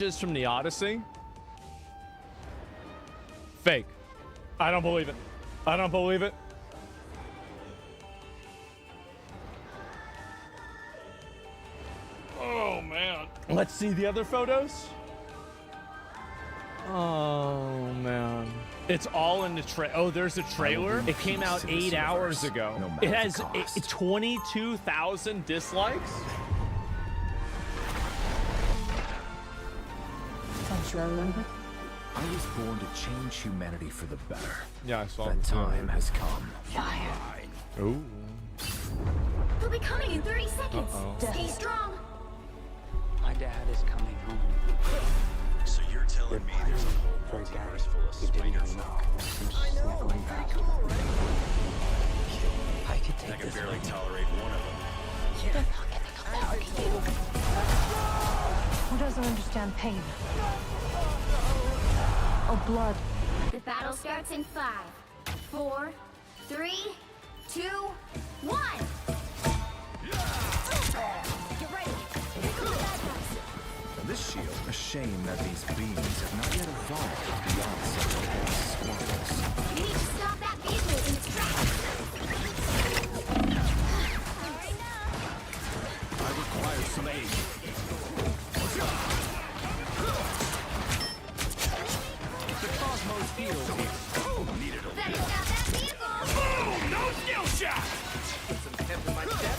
Is from the Odyssey. Fake. I don't believe it. I don't believe it. Oh man. Let's see the other photos. Oh man. It's all in the oh, there's a trailer. It came out 8 hours ago. It has 22,000 dislikes. Don't you remember? I was born to change humanity for the better. Yeah, I saw that time has come. Fire. Ooh. They'll be coming in 30 seconds. Stay strong. My dad is coming home. So you're telling me there's a whole multiverse full of spider folk? I know. I could I take can this barely one. tolerate one of them. Who doesn't understand pain? Or blood? The battle starts in 5, 4, 3, 2, 1. Get ready. Here come the bad guys. This shield, a shame that these beings have not yet evolved beyond such a squabbles. We need to stop that vehicle in its tracks. I require some aid. The Cosmos field needed a Better stop that vehicle. boom! No skill shot! Some pep in my step.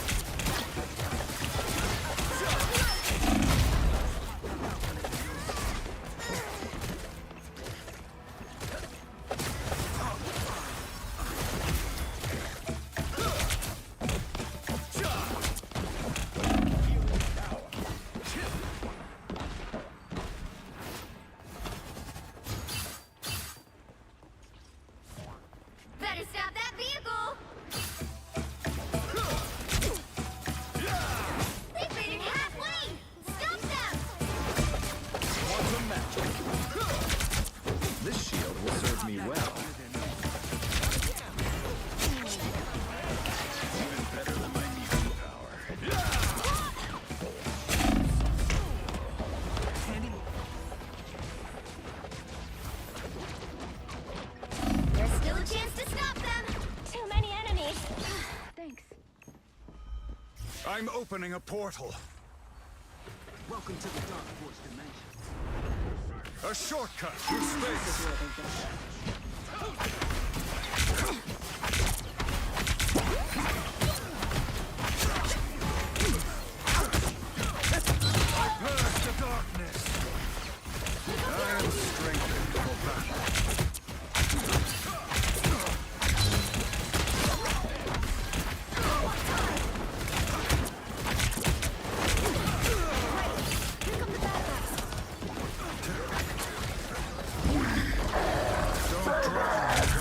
Better stop that vehicle. They've made it halfway. Stop them. Quantum magic. This shield will serve me well. Even better than my mutant power. There's still a chance to stop them. Too many enemies. Thanks. I'm opening a portal. Welcome to the Dark Force dimension. A shortcut through space. I purge the darkness. I am strengthened for battle. Here come the bad guys. Don't drown,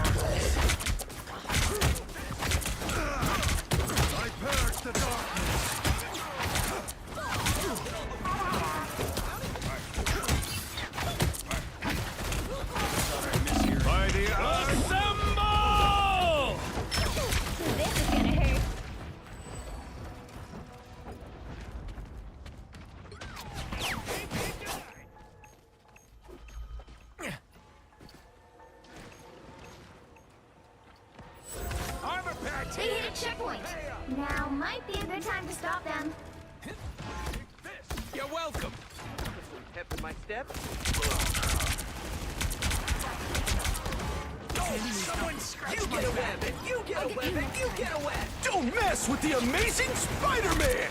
darkness. I purge the darkness. By the Assemble! This is gonna hurt. armor patch. They hit a checkpoint. Now might be a good time to stop them. You're welcome. Some pep in my step. Someone scratch You get a weapon. You get a weapon. You get a weapon. Don't mess with the amazing Spider-Man!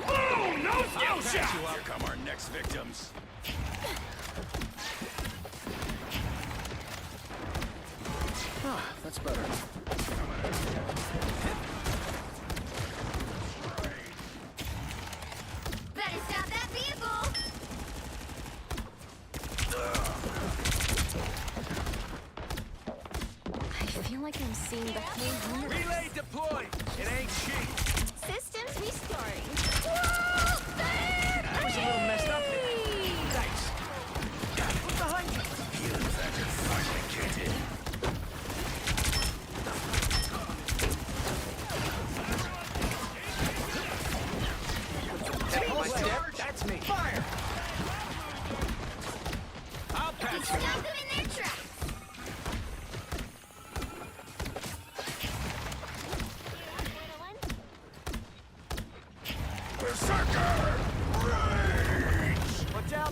Boom! No skill shot! Here come our next victims. That's better. Better stop that vehicle. I feel like I'm seeing the whole universe. Relay deployed! It ain't cheap! Systems restarting. Whoa! That was a little messed up there. Thanks. Look behind you! Healing factor finally kicked in. Pep in my step. That's me. Fire! Stop them in their tracks.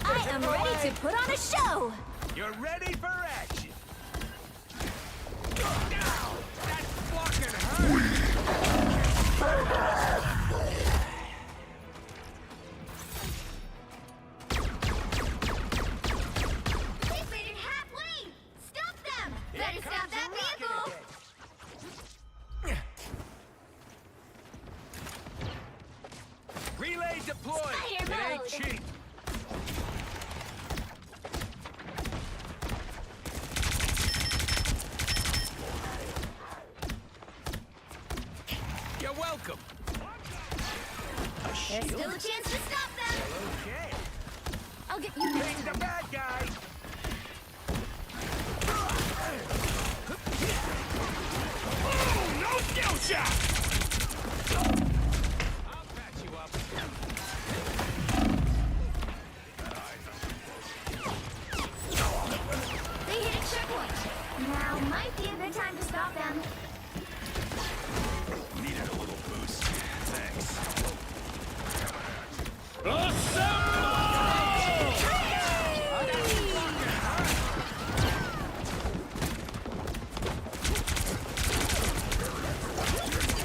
I am ready to put on a show! You're ready for action. Now, that fucking hurt. They made it halfway. Stop them. Better stop that vehicle. Relay deployed. Spider It ain't mode. cheap. You're welcome. There's still a chance to stop them. Okay. I'll get you next Bring time. the bad guy. Oh, no skill shot. I'll patch you up. They hit a checkpoint. Now might be a good time to stop them. Needed a little boost. Thanks.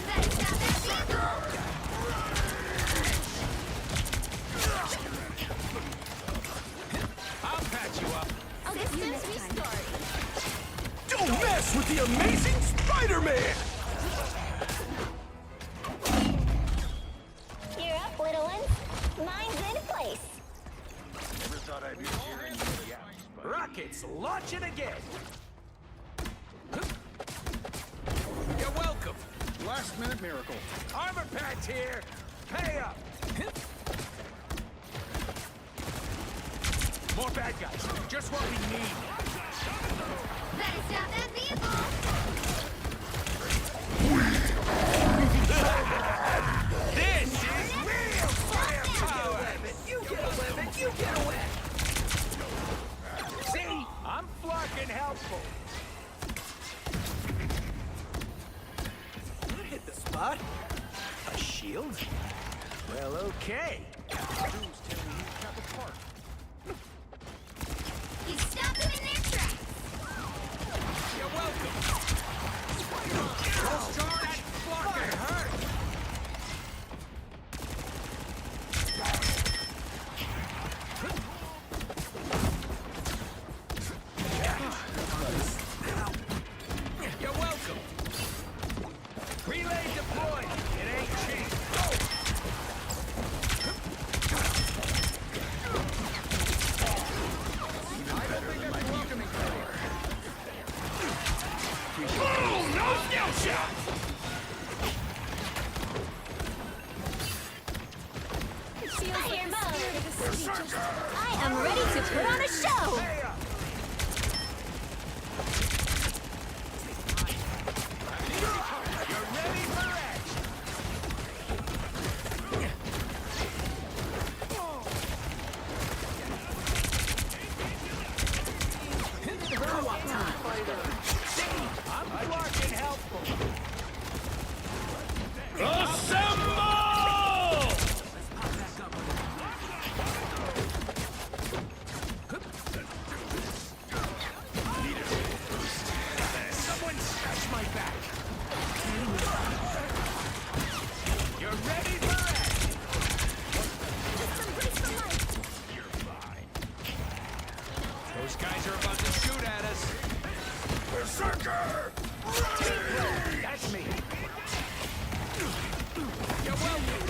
Better stop that vehicle. I'll patch you up. I'll get you next time. Don't mess with the amazing Spider-Man! You're up, little ones. Mine's in place. Never thought I'd be hearing you yap, but Rockets launching again! You're welcome! Last minute miracle. Armor patch here! Pay up! More bad guys! Just what we need! Better stop that vehicle. This is real firepower! You get a lemon! You get a wet! See? I'm fucking helpful! That hit the spot. A shield? Well, okay. You stop them in their tracks. You're welcome. That fucking hurt. You're welcome. Relay deployed. It ain't cheap. Oh, no skill shots! Fire mode. I am ready to put on a show! Hey up! You're ready for action! I'm fucking helpful! Assemble! Someone scratch my back! You're ready for action! You're fine. Those guys are about to shoot at us! Berserker! That's me! You're welcome!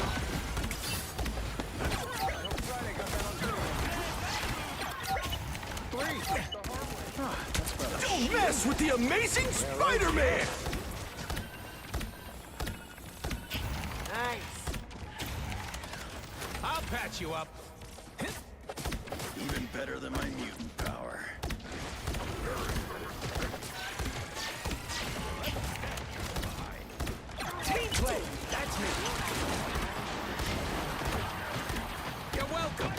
Don't mess with the amazing Spider-Man! Nice. I'll patch you up. even better than my mutant power. Team play! That's me! You're welcome!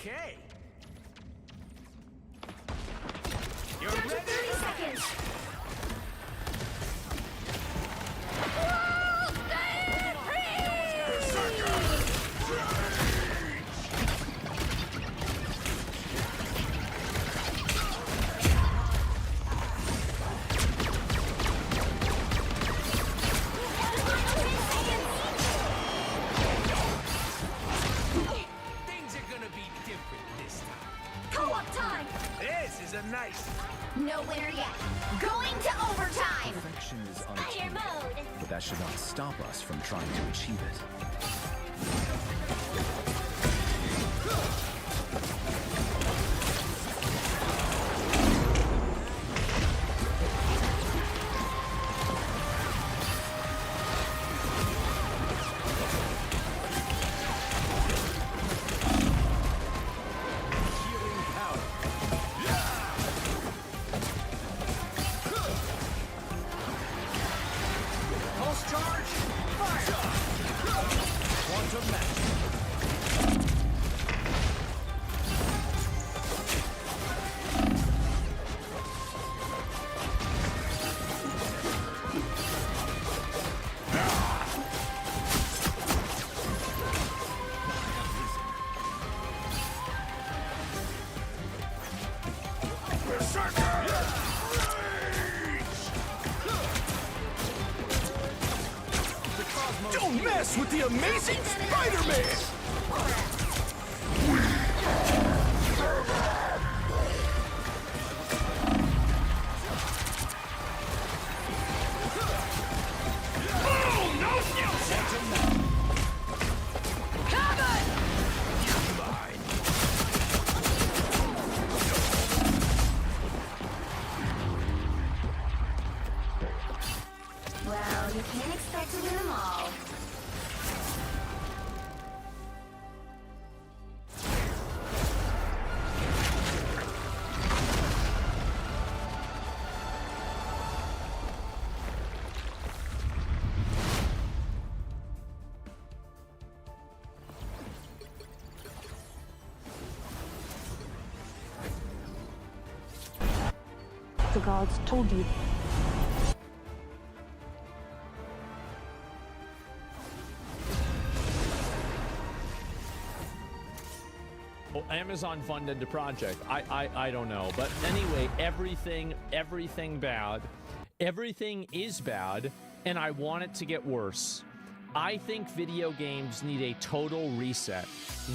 Okay. You're Down to ready? 30 seconds. Things are gonna be different this time. Co-op time. This is a nice. No winner yet. Going to overtime. Perfection is Fire unattainable, mode. but that should not stop us from trying to achieve it. Pulse charge. Fire. Quantum match. Don't mess with the amazing Spider-Man! Well, you can't expect to win them all. The gods told you. Well, Amazon funded the project. I don't know. But anyway, everything bad. Everything is bad, and I want it to get worse. I think video games need a total reset.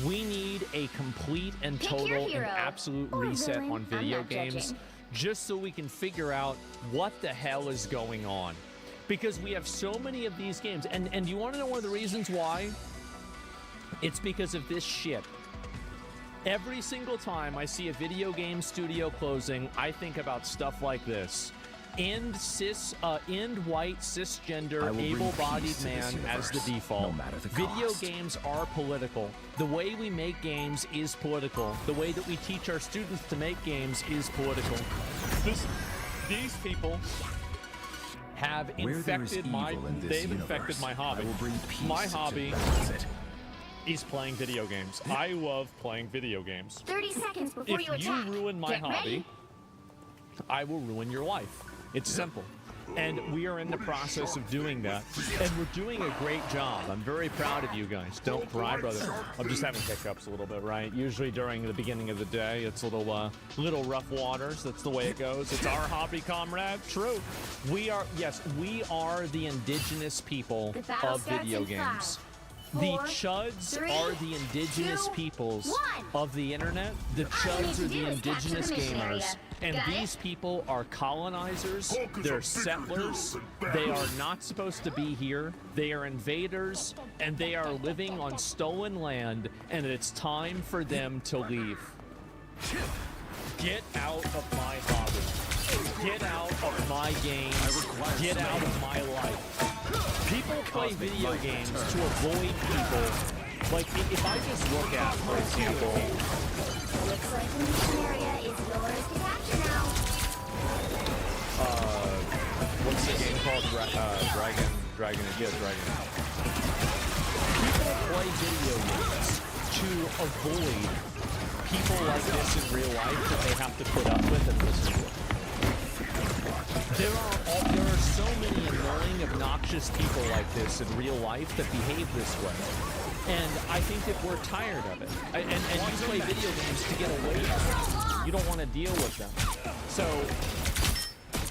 We need a complete and Pick your total and hero absolute or reset villain. on I'm video not games, judging. just so we can figure out what the hell is going on. Because we have so many of these games, and you want to know one of the reasons why? It's because of this shit. Every single time I see a video game studio closing, I think about stuff like this. End white, I cisgender, will bring able-bodied peace to this man as the universe, default. no matter the Video cost. games are political. The way we make games is political. The way that we teach our students to make games is political. These people have Where there is infected my. evil in this They've universe, infected my hobby. I will bring peace My to hobby balance it. is playing video games. I love playing video games. 30 seconds before you If attack. you ruin my Get hobby, ready. I will ruin your life. It's simple. And we are in the process of doing that. And we're doing a great job. I'm very proud of you guys. Don't cry, brother. I'm just having hiccups a little bit, right? Usually during the beginning of the day, it's a little rough waters. That's the way it goes. It's our hobby, comrade. True. We are the indigenous people The battle of starts video in games. 5, The 4, chuds 3, are the indigenous 2, peoples 1. of the internet. The All you chuds need are to the do is capture indigenous the mission area. gamers. And Got it? these people are colonizers. They're settlers. They are not supposed to be here. They are invaders. And they are living on stolen land. And it's time for them to leave. Get out of my hobby. Get out of my games. Get out of my life. People play video games to avoid people. Like, if I just look at, for example, Looks like the mission area is yours to capture now. what's the game called? Dragon. People play video games to avoid people like this in real life that they have to put up with and listen to. There are so many annoying, obnoxious people like this in real life that behave this way. And I think that we're tired of it. And you play video games to get away from it. You don't want to deal with them. So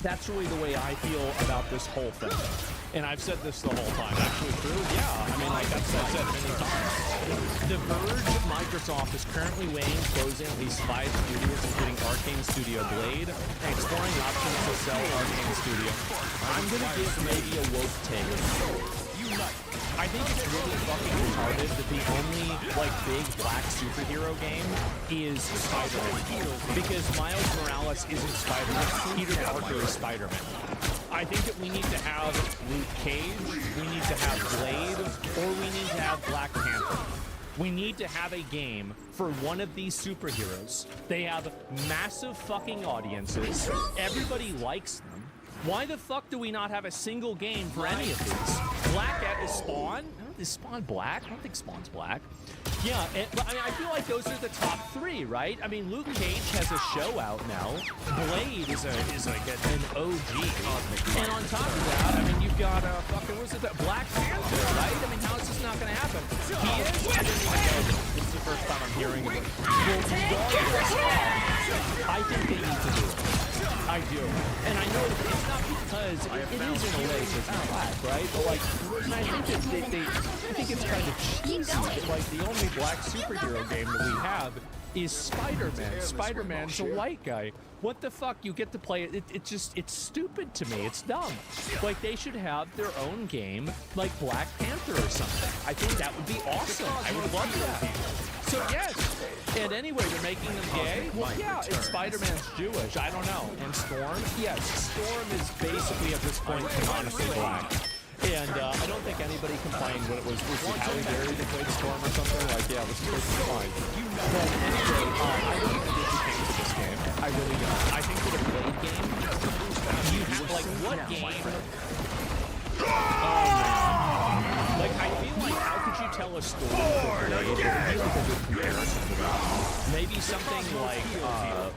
that's really the way I feel about this whole thing. And I've said this the whole time. Actually true? Yeah. I mean, like I've said many times. The Verge, Microsoft is currently weighing closing at least 5 studios, including Arcane Studio Blade, and exploring options to sell Arcane Studio. I'm going to give maybe a woke take. I think it's really fucking retarded that the only, like, big black superhero game is Spider-Man. Because Miles Morales isn't Spider-Man. Peter Parker is Spider-Man. I think that we need to have Luke Cage, we need to have Blade, or we need to have Black Panther. We need to have a game for one of these superheroes. They have massive fucking audiences. Everybody likes them. Why the fuck do we not have a single game for any of these? Black is Spawn? Is Spawn black? I don't think Spawn's black. Yeah, but I mean, I feel like those are the top 3, right? I mean, Luke Cage has a show out now. Blade is like an OG. And on top of that, I mean, you've got fucking, what was it? Black Panther, right? I mean, how is this not going to happen? He is. I didn't even know this. This is the first time I'm hearing of it. Well, regardless, I think they need to do it. I do. And I know it's not because it is in a way it's not black, right? But like, and I think that I think it's kind of cheesy that like the only black superhero game that we have is Spider-Man. Spider-Man's a white guy. What the fuck? You get to play it. It's stupid to me. It's dumb. Like, they should have their own game, like Black Panther or something. I think that would be awesome. I would love that. So, yes. And anyway, they're making them gay? Well, yeah, and Spider-Man's Jewish. I don't know. And Storm? Yes, Storm is basically, at this point, canonically black. And I don't think anybody complained when it was it Halle Berry that played Storm or something. Like, yeah, it was supposed to be fine. But anyway, I don't think they should change this game. I really don't. I think that a Blade game, you have, like, what game? Oh, man. Like, I feel like, how could you tell a story for Blade? It would be like a good comparison to that. Maybe something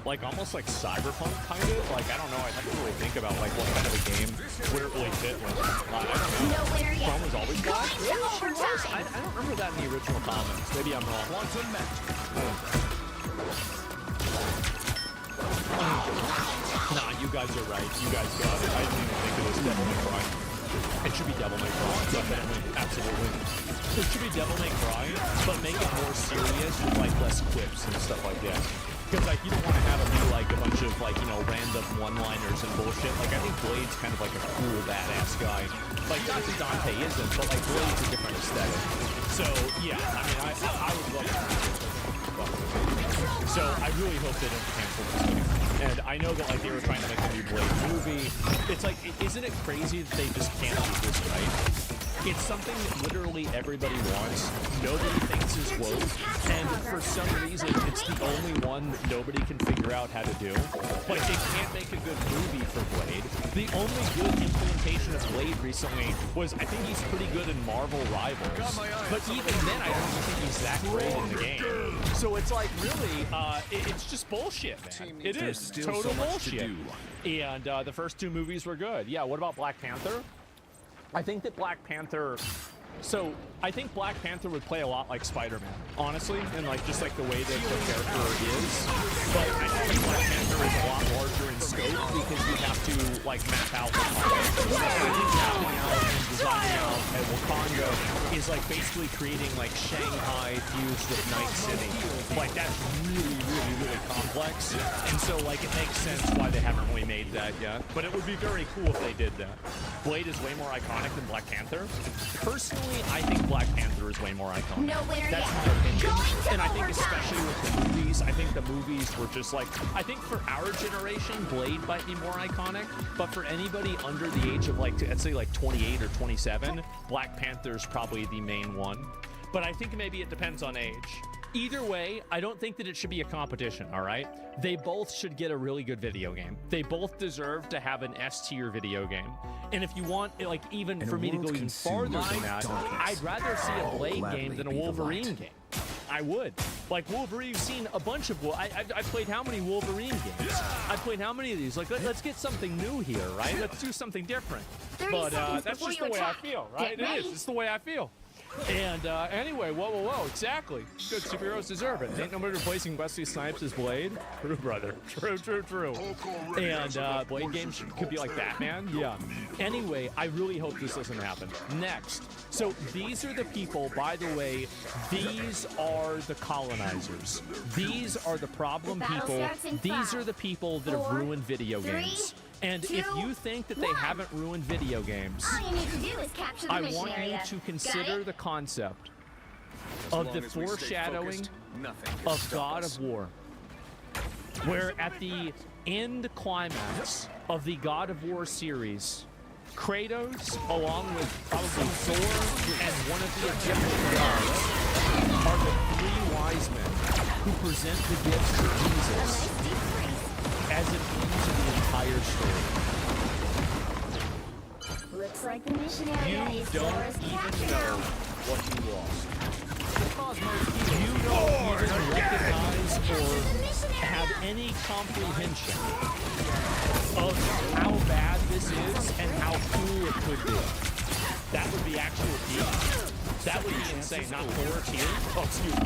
like almost like Cyberpunk, kind of. Like, I don't know. I'd have to really think about, like, what kind of a game would it really fit with. I don't know. Storm was always black? Really? She was? I don't remember that in the original comics. Maybe I'm wrong. Quantum match. Nah, you guys are right. You guys got it. I didn't even think it was Devil May Cry. It should be Devil May Cry. Definitely. Absolutely. It should be Devil May Cry, but make it more serious with, like, less quips and stuff like that. Because, like, you don't want to have it be, like, a bunch of, like, you know, random one-liners and bullshit. Like, I think Blade's kind of like a cool, badass guy. Like, not that Dante isn't, but, like, Blade's a different aesthetic. So, yeah, I mean, I would love to see it. So, I really hope they don't cancel this game. And I know that, like, they were trying to make a new Blade movie. It's like, isn't it crazy that they just can't do this right? It's something that literally everybody wants. Nobody thinks is woke. And for some reason, it's the only one that nobody can figure out how to do. Like, they can't make a good movie for Blade. The only good implementation of Blade recently was, I think he's pretty good in Marvel Rivals. But even then, I don't think he's that great in the game. So it's like, really, it's just bullshit, man. It is total bullshit. And the first 2 movies were good. Yeah, what about Black Panther? I think that Black Panther... So, I think Black Panther would play a lot like Spider-Man, honestly, and like just like the way that the character is. But I think Black Panther is a lot larger in scope because you have to like map out Wakanda. I think mapping out and designing out at Wakanda is like basically creating like Shanghai fused with Night City. Like that's really, really, really complex. And so like it makes sense why they haven't really made that yet. But it would be very cool if they did that. Blade is way more iconic than Black Panther. Personally, I think Black Panther is way more iconic. That's my opinion. And I think especially with the movies, I think the movies were just like, I think for our generation, Blade might be more iconic, but for anybody under the age of like, let's say like 28 or 27, Black Panther is probably the main one. But I think maybe it depends on age. Either way, I don't think that it should be a competition, all right? They both should get a really good video game. They both deserve to have an S-tier video game. And if you want, like, even for me to go even farther than that, I'd rather see a Blade game than a Wolverine game. I would. Like Wolverine, you've seen a bunch of I've played how many Wolverine games? I've played how many of these? Like, let's get something new here, right? Let's do something different. 30 But seconds that's before just you the way I attack. feel, right? Get It is. ready. It's the way I feel. And anyway, whoa, exactly. Good superheroes deserve it. Ain't nobody replacing Wesley Snipes as Blade. True, brother. True. And Blade games could be like Batman. Yeah. Anyway, I really hope this doesn't happen. Next. So these are the people, by the way, these are the colonizers. These are the problem The battle people. starts in These 5, are the people that 4, have ruined video 3, games. And 2, if you think that they 1. haven't ruined video games, All you need to do is capture the I mission want you area. to Got consider it? the concept As of long the as we stay foreshadowing focused, nothing can of stop God us. of War, where at the end climax of the God of War series, Kratos, along with probably Thor and one of the Egyptian gods, are the three wise men who present the gifts to Jesus as it ends the entire story. Looks like the mission area You is don't yours to even capture know now. what you lost. You don't even recognize or have any comprehension of how bad this is and how cool it could be. That would be actual deep. That would be insane. Not Thor here. Oh, excuse me.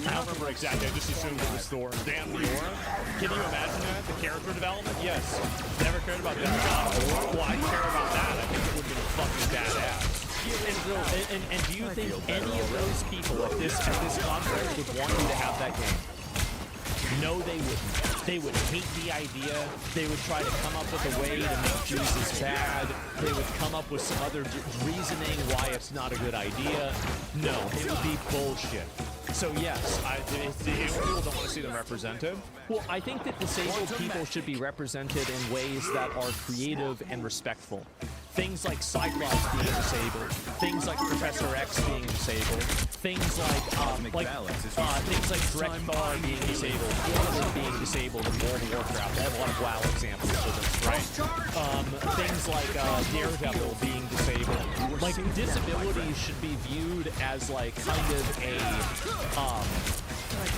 I don't remember exactly. I just assumed it was Thor. Damn the aura. Can you imagine that? The character development? Yes. Never cared about that. Well, I care about that. I think it would have been fucking badass. And do you think any of those people at this conference would want you to have that game? No, they wouldn't. They would hate the idea. They would try to come up with a way to make Jesus bad. They would come up with some other reasoning why it's not a good idea. No, it would be bullshit. So yes, if people don't want to see them represented, well, I think that disabled people should be represented in ways that are creative and respectful. Things like Cyclops being disabled, things like Professor X being disabled, things like things like Drekthar being disabled, Warlord being disabled in World of Warcraft. I have a lot of WoW examples for this, right? Things like Daredevil being disabled. Like disabilities should be viewed as like kind of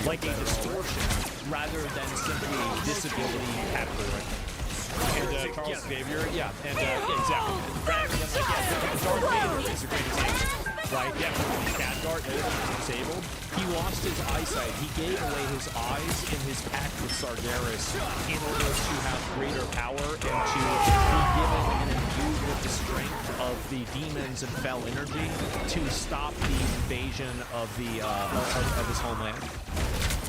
like a distortion rather than simply disability category. And Charles Xavier, yeah, and exactly. Rather than like, Darth Vader is a great example, right? Yeah, Khadgar is disabled. He lost his eyesight. He gave away his eyes in his pact with Sargeras in order to have greater power and to be given and imbued with the strength of the demons and fell energy to stop the invasion of the of his homeland.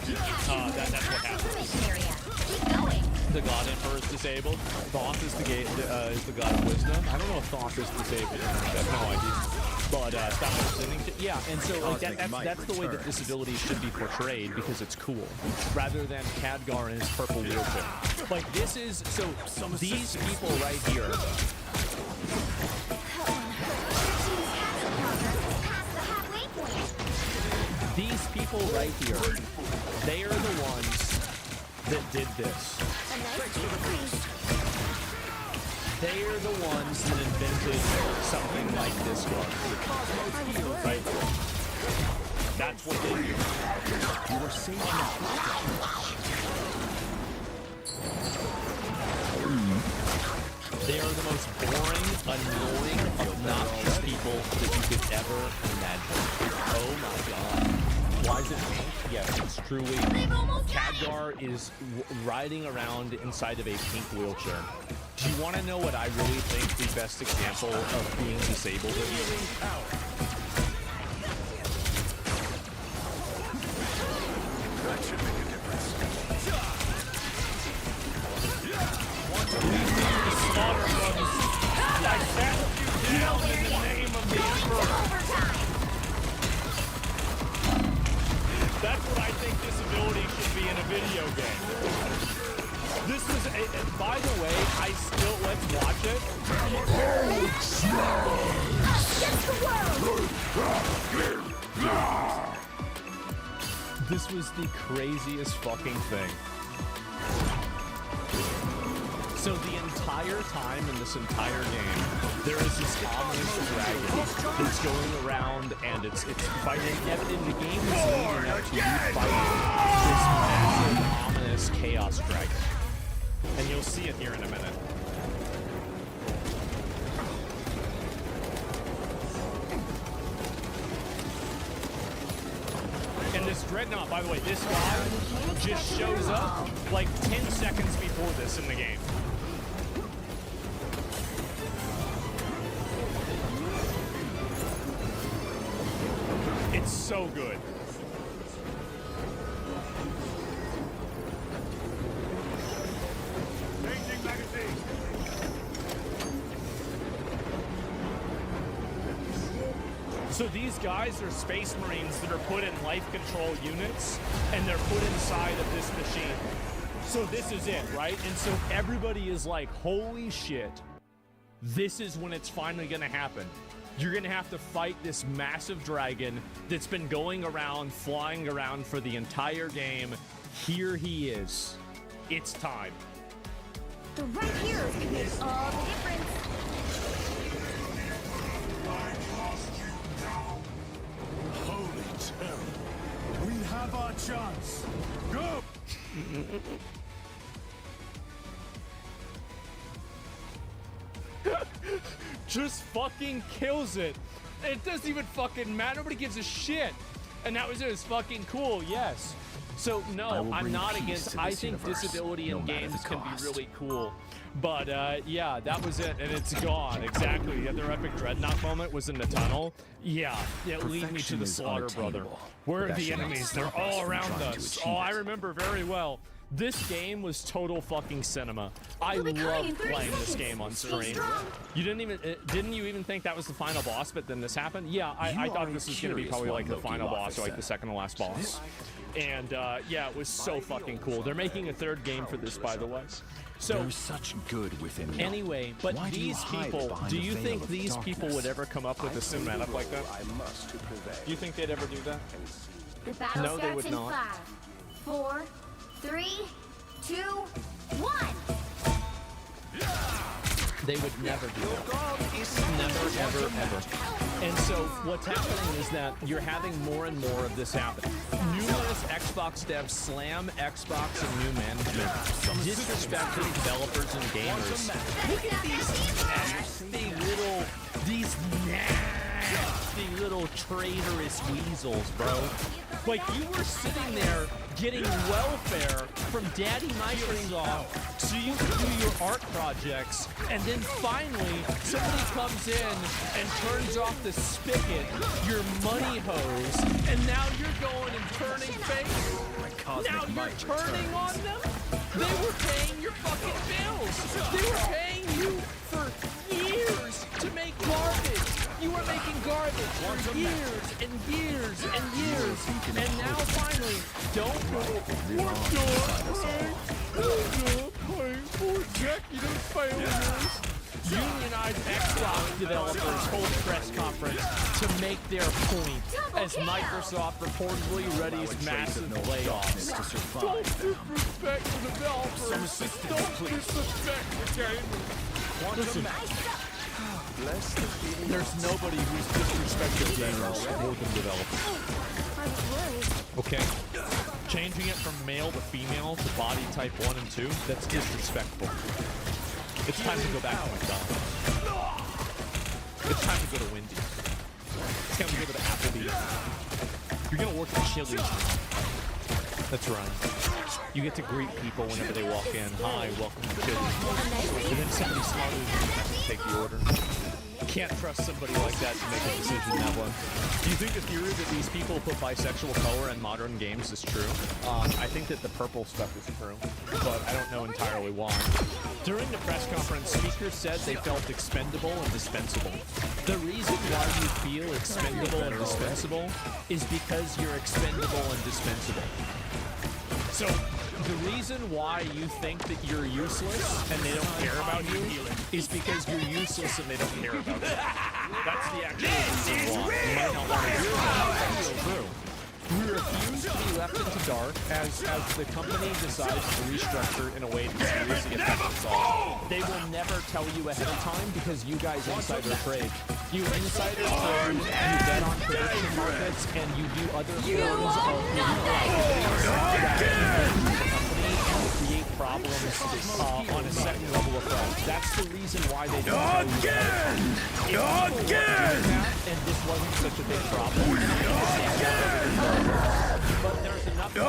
That's what happened. Mission area. Keep going. The God Emperor is disabled. Thoth is the God of Wisdom. I don't know if Thoth is disabled. I have no idea. But stop listening to and so like, that's the way that disability should be portrayed because it's cool, rather than Khadgar in his purple wheelchair. Like this is these people right here. Past the halfway point. These people right here, they are the ones that did this. A nice deep freeze. They are the ones that invented something like this one. Right? That's what they do. You are safe now. They are the most boring, annoying, obnoxious people that you could ever imagine. Oh my god. Why is it pink? Yes, it's truly. Khadgar is riding around inside of a pink wheelchair. Do you want to know what I really think the best example of being disabled is? That's what I think disability should be in a video game. This was, by the way, let's watch it. This was the craziest fucking thing. So the entire time in this entire game, there is this ominous dragon that's going around, and it's fighting. And the game is leading up to you fighting this massive, ominous chaos dragon. And you'll see it here in a minute. And this Dreadnought, by the way, this guy just shows up like 10 seconds before this in the game. It's so good. Changing magazine. So these guys are Space Marines that are put in life control units, and they're put inside of this machine. So this is it, right? And so everybody is like, holy shit, this is when it's finally gonna happen. You're gonna have to fight this massive dragon that's been going around, flying around for the entire game. Here he is. It's time. The right heroes can make all the difference. Holy terror. We have our chance. Go! Just fucking kills it. It doesn't even fucking matter. Nobody gives a shit. And that was it. It was fucking cool. Yes. So I no, will I'm bring not peace against. to I this think universe, disability no in matter games the can be cost. really cool. But yeah, that was it, and it's gone. Exactly. Yeah, their epic Dreadnought moment was in the tunnel. Yeah, lead me to Perfection the is slaughter, brother. unattainable, Where are but that the should not enemies? They're stop us all from around trying to us. achieve Oh, I it. remember very well. This game was total fucking cinema. I You'll be crying love in 30 playing this seconds. game on Stay stream. strong. You didn't you even think that was the final boss, but then this happened? Yeah, I You thought are this a was going to be curious probably like one, the Loki final boss or like Moffat the said. second to last boss. And yeah, it was so fucking cool. They're making a third game for this, by the way. So There's such good within you. anyway, but Why do you these hide people, behind do the you veil think of these people darkness? would ever come up with a cinematic like that? Do you think they'd ever do that? The battle No, they starts would in not. 5, 4, 3, 2, 1. They would never do that. Never, ever, ever. And so what's happening is that you're having more and more of this happen. Numerous Xbox devs slam Xbox and new management, disrespecting developers and gamers. Look at these nasty little traitorous weasels, bro. Like, you were sitting there getting welfare from Daddy Microsoft so you could do your art projects, and then finally somebody comes in and turns off the spigot, your money hose, and now you're going and turning face? Now you're turning on them? They were paying your fucking bills. They were paying you for years to make garbage. You were making garbage for years and years and years. And now finally, don't pay for executive failures. Unionized Xbox developers hold a press conference to make their point as Microsoft reportedly readies massive layoffs. Don't disrespect the developers. Don't disrespect the gamers. Listen, there's nobody who's disrespected gamers more than developers. I was worried. Okay? Changing it from male to female to body type 1 and 2, that's disrespectful. It's time to go back to McDonald's. It's time to go to Wendy's. It's time to go to the Applebee's. You're gonna work at Chili's. That's right. You get to greet people whenever they walk in. Hi, welcome to Chili's. And then somebody smarter than you has to take the order. Can't trust somebody like that to make a decision that one. Do you think the theory that these people put bisexual color in modern games is true? I think that the purple stuff is true, but I don't know entirely why. During the press conference, speakers said they felt expendable and dispensable. The reason why you feel expendable and dispensable is because you're expendable and dispensable. So, the reason why you think that you're useless and they don't care about you is because you're useless and they don't care about you. That's the actual reason why. You might not want to hear that, but it's true. We refuse to be be left into dark as the company decides to restructure in a way that seriously affects us all. They will never tell you ahead of time because you guys insider trade. You insider trade, you bet on prediction markets, and you do other forms of activities that company and create problems on a second level approach. That's the reason why they don't tell you ahead of time. If people weren't doing that, and this wasn't such a big problem, but there's enough doing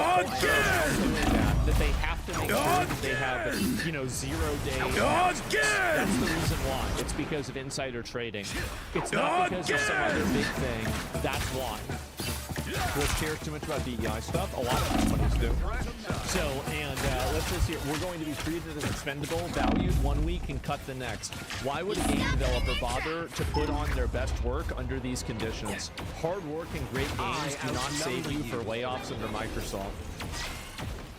that they have to make sure that they have, you know, 0 day. That's the reason why. It's because of insider trading. It's not because of some other big thing. That's why. We'll care too much about DEI stuff. A lot of companies do. So, and let's just hear. We're going to be treated as expendable, valued 1 week, and cut the next. Why would a game developer bother to put on their best work under these conditions? Hard work and great games do not save you for layoffs under Microsoft.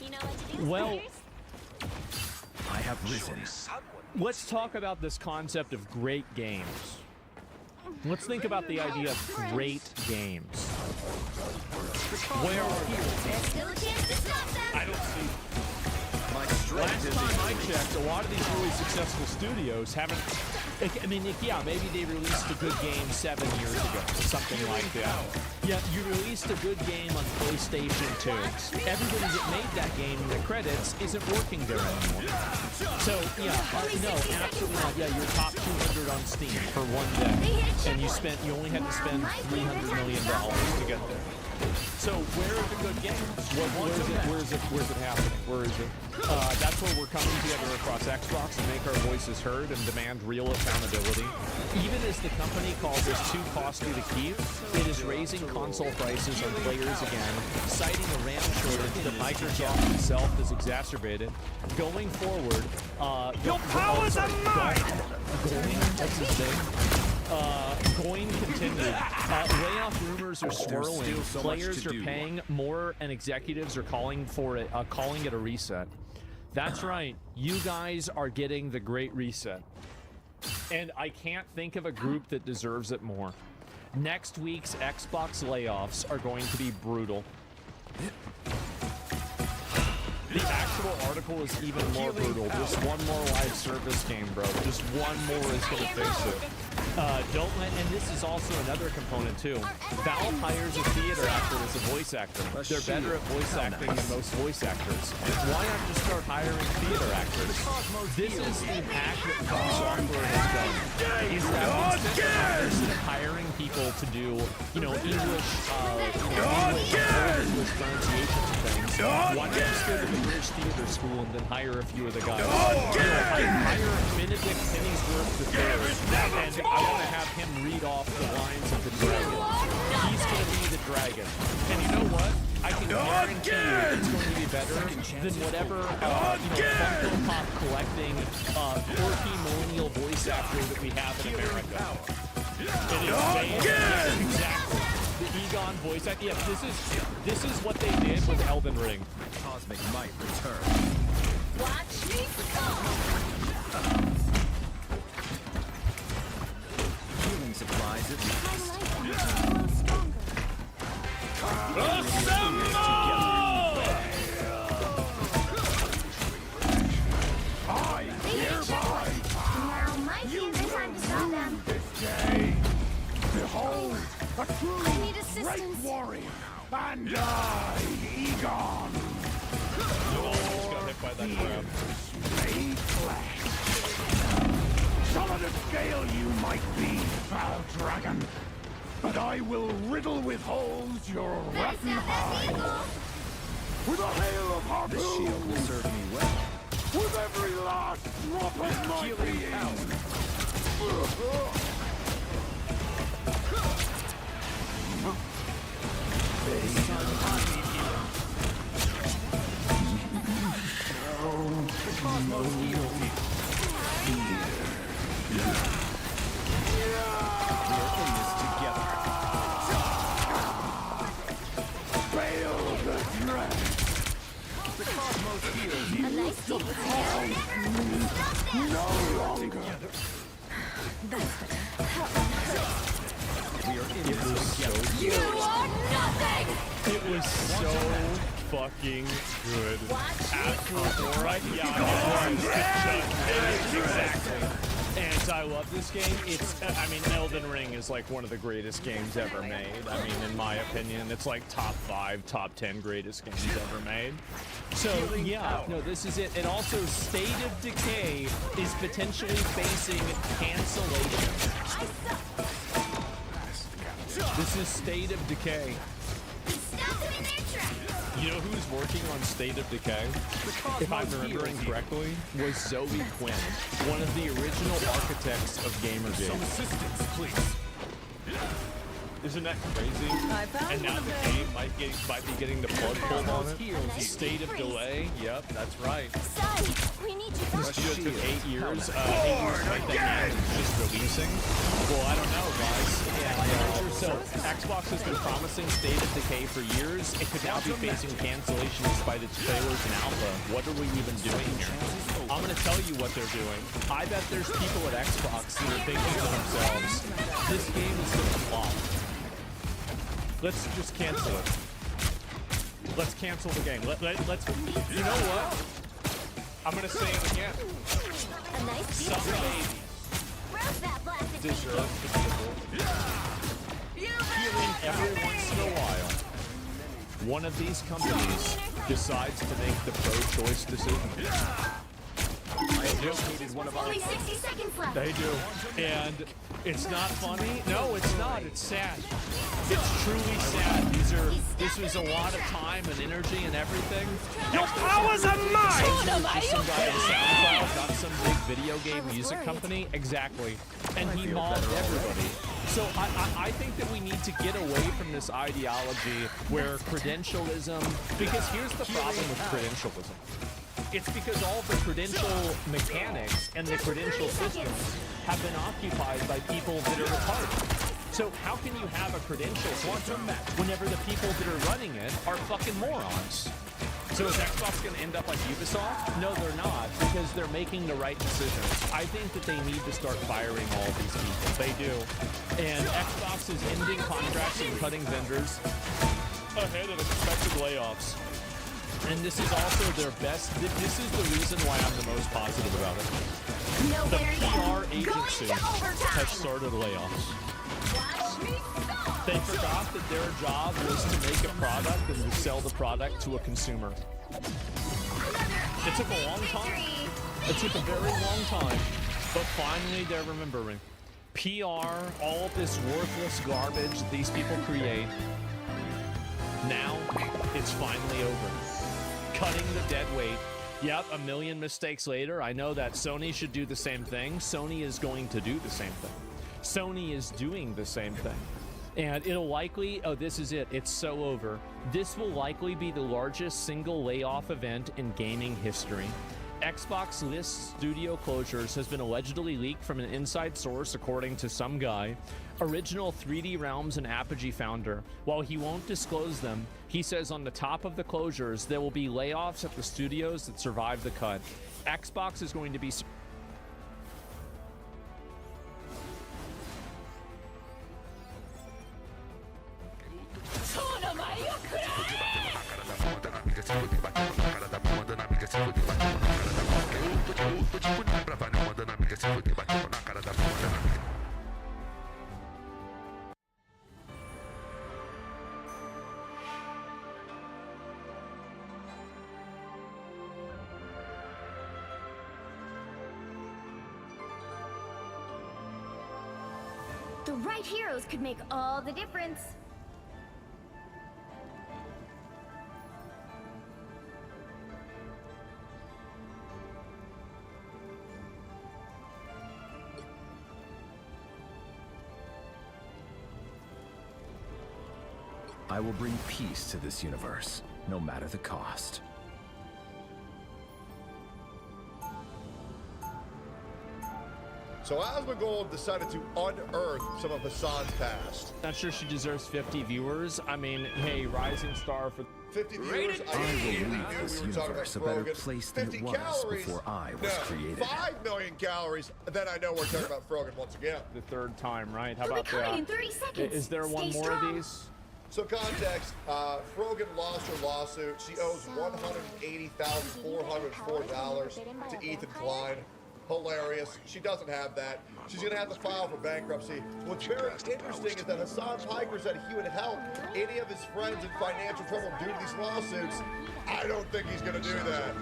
You know what to do, Well, Spiders? I have risen. let's talk about this concept of great games. Let's think about the idea of great games. Where There's still a chance to stop them. I don't see. My Last strength is time I checked, a lot of these really successful studios haven't. I mean, yeah, maybe they released a good game 7 years ago, or something like that. Yeah, you released a good game on PlayStation 2. Everybody that made that game in the credits isn't working there anymore. So, yeah, no, absolutely not. Yeah, you're top 200 on Steam for 1 day, and you only had to spend $300 million to get there. So where is a good game? Where is it happening? Where is it? That's where we're coming together across Xbox and make our voices heard and demand real accountability. Even as the company calls us too costly to keep, it is raising console prices on players again, citing a RAM shortage that Microsoft itself has exacerbated. Going forward, your powers are mine. What's his name? Going continued. Layoff rumors are swirling. still so much Players to are do. paying more, and executives are calling it a reset. That's right. You guys are getting the Great Reset, and I can't think of a group that deserves it more. Next week's Xbox layoffs are going to be brutal. The actual article is even more brutal. Just one more live service game, bro. Just one more is going to fix it. Don't let, and this is also another component too. Valve hires a theater actor as a voice actor. They're better at voice acting than most voice actors. Why not just start hiring theater actors? This is the hack that From Software has done. Is that instead of hiring people to do, English pronunciations and things, why not just go to the British Theater School and then hire a few of the guys? Hire Benedict Pennyworth III, and I want to have him read off the lines of the dragon. He's going to be the dragon. And you know what? I can guarantee you it's going to be better than whatever, Funko Pop collecting, quirky millennial voice actor that we have in America. Exactly. The Egon voice actor. Yeah, this is what they did with Elden Ring. Cosmic might return. Watch me go! Healing supplies at least. I like them. A little stronger. Now might be a good time to stop them. Behold, a true I need assistance. great warrior, and I, Egon, Just got hit by that crab. made flesh. Solid of scale you might be, foul dragon, but I will riddle with holes your rotten hide. With a hail of harpoons, This shield will serve me well. with every last drop of my Healing being. Fail the dread. The cosmos heals A nice deal. No longer. We are in this together. You are nothing! It was is so fucking good. Right? Yeah, it is, exactly. And I love this game. I mean, Elden Ring is like one of the greatest games ever made. I mean, in my opinion, it's like top 5, top 10 greatest games ever made. So, yeah, no, this is it. And also, State of Decay is potentially facing cancellation. This is State of Decay. Stop them in their tracks. You know who's working on State of Decay? If I'm remembering correctly, was Zoe Quinn, one of the original architects of Gamergate. Some assistance, please. Isn't that crazy? And now the game might be getting the plug pulled on it. State of Delay. Yep, that's right. Son, we need you This back. studio took 8 years. 8 years to make that game. It's just releasing. Well, I don't know, guys. And so Xbox has been promising State of Decay for years. It could now be facing cancellation despite its trailers and alpha. What are we even doing here? I'm gonna tell you what they're doing. I bet there's people at Xbox that are thinking to themselves, this game is gonna flop. Let's just cancel it. Let's cancel the game. Let's. You know what? I'm gonna say it again. A nice Some deal. babies Roast that blasted deserve to be healing every once in a while. One of these companies decides to make the pro-choice decision. Only 60 seconds left. They do. And it's not funny. No, it's not. It's sad. It's truly sad. This was a lot of time and energy and everything. Your powers are mine! Some guy on SoundCloud, not some big video game music company. Exactly. And he mobbed everybody. So I think that we need to get away from this ideology where credentialism, because here's the problem with credentialism. It's because all the credential mechanics and the credential systems have been occupied by people that are retarded. So how can you have a credential system whenever the people that are running it are fucking morons? So is Xbox going to end up like Ubisoft? No, they're not, because they're making the right decisions. I think that they need to start firing all of these people. They do. And Xbox is ending contracts and cutting vendors ahead of expected layoffs. And this is also their best. This is the reason why I'm the most positive about it. No The winner yet. PR agency Going to overtime. has started layoffs. Watch me go. They forgot that their job was to make a product and to sell the product to a consumer. It took a long time. It took a very long time. But finally they're remembering. PR, all of this worthless garbage these people create. Now it's finally over. Cutting the dead weight. Yep, a million mistakes later. I know that Sony should do the same thing. Sony is going to do the same thing. Sony is doing the same thing. And it'll likely, oh, this is it. It's so over. This will likely be the largest single layoff event in gaming history. Xbox lists studio closures has been allegedly leaked from an inside source, according to some guy. Original 3D Realms and Apogee founder. While he won't disclose them, he says on the top of the closures, there will be layoffs at the studios that survive the cut. Xbox is going to be... The right heroes could make all the difference. I will bring peace to this universe, no matter the cost. So Asmongold decided to unearth some of Hassan's past. Not sure she deserves 50 viewers. I mean, hey, rising star for 50 viewers, I will leave this we were talking about universe a better Frogan. place than 50 it was calories. before I was No, created. 5 million calories. Then I know we're talking about Frogan once again. the third time, right? How He'll be about coming that? in 30 seconds. Is there one Stay more strong. of these? So context, Frogan lost her lawsuit. She owes $180,404 to Ethan Klein. Hilarious. She doesn't have that. She's going to have to file for bankruptcy. What's very interesting is that Hassan Piker said he would help any of his friends in financial trouble due to these lawsuits. I don't think he's going to do that.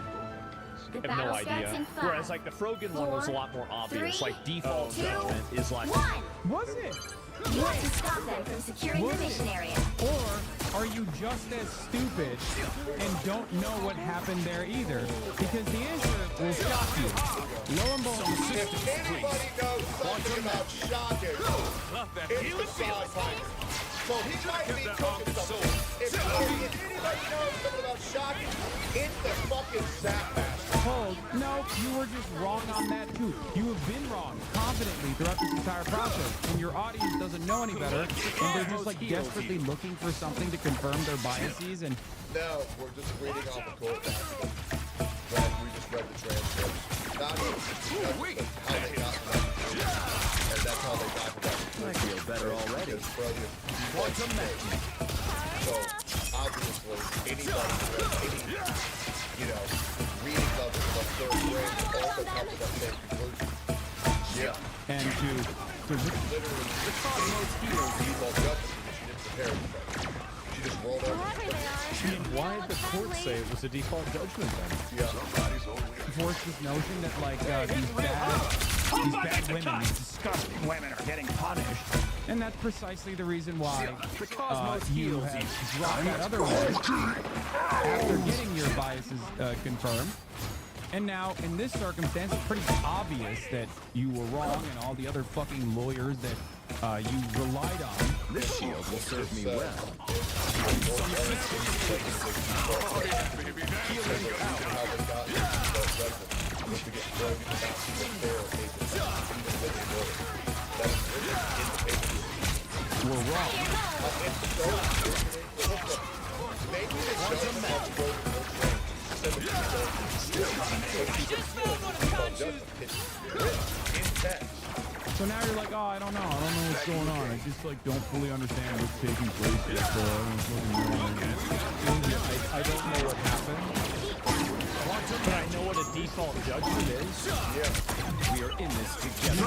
The I have no battle starts idea. in 5, Whereas like the Frogan one was a lot more obvious. 3, Like default 2, judgment is like 1. Was it? You have to stop them from securing the mission area. Or are you just as stupid and don't know what happened there either? Because the answer will shock you. Lo and behold, If anybody knows something about shocking, it's Hassan Piker. So he might be cooking something. If anybody knows something about shocking, it's the fucking Zap Master. hold, no, you were just wrong on that too. You have been wrong confidently throughout this entire process, and your audience doesn't know any better, and they're just like desperately looking for something to confirm their biases. And No, we're just reading off a court document. Right, we just read the transcripts. Not even how they got to that. And that's how they got to that. I feel better already. It's brilliant. Quantum match. So, obviously, anybody who has any, reading levels of third grade also come to that same conclusion. Yeah. and to Literally, the Cosmos heals default judgment because she didn't prepare anything. She just rolled over. Why did the court say it was a default judgment then? Yeah. force this notion that like these bad women, these disgusting women are getting punished. And that's precisely the reason why you have dropped that other one after getting your biases confirmed. And now, in this circumstance, it's pretty obvious that you were wrong and all the other fucking lawyers that you relied on. This shield will serve me well. We're wrong. So now you're like, oh, I don't know what's going on. I just like don't fully understand what's taking place here. So I don't know what happened, but I know what a default judgment is. We are in this together.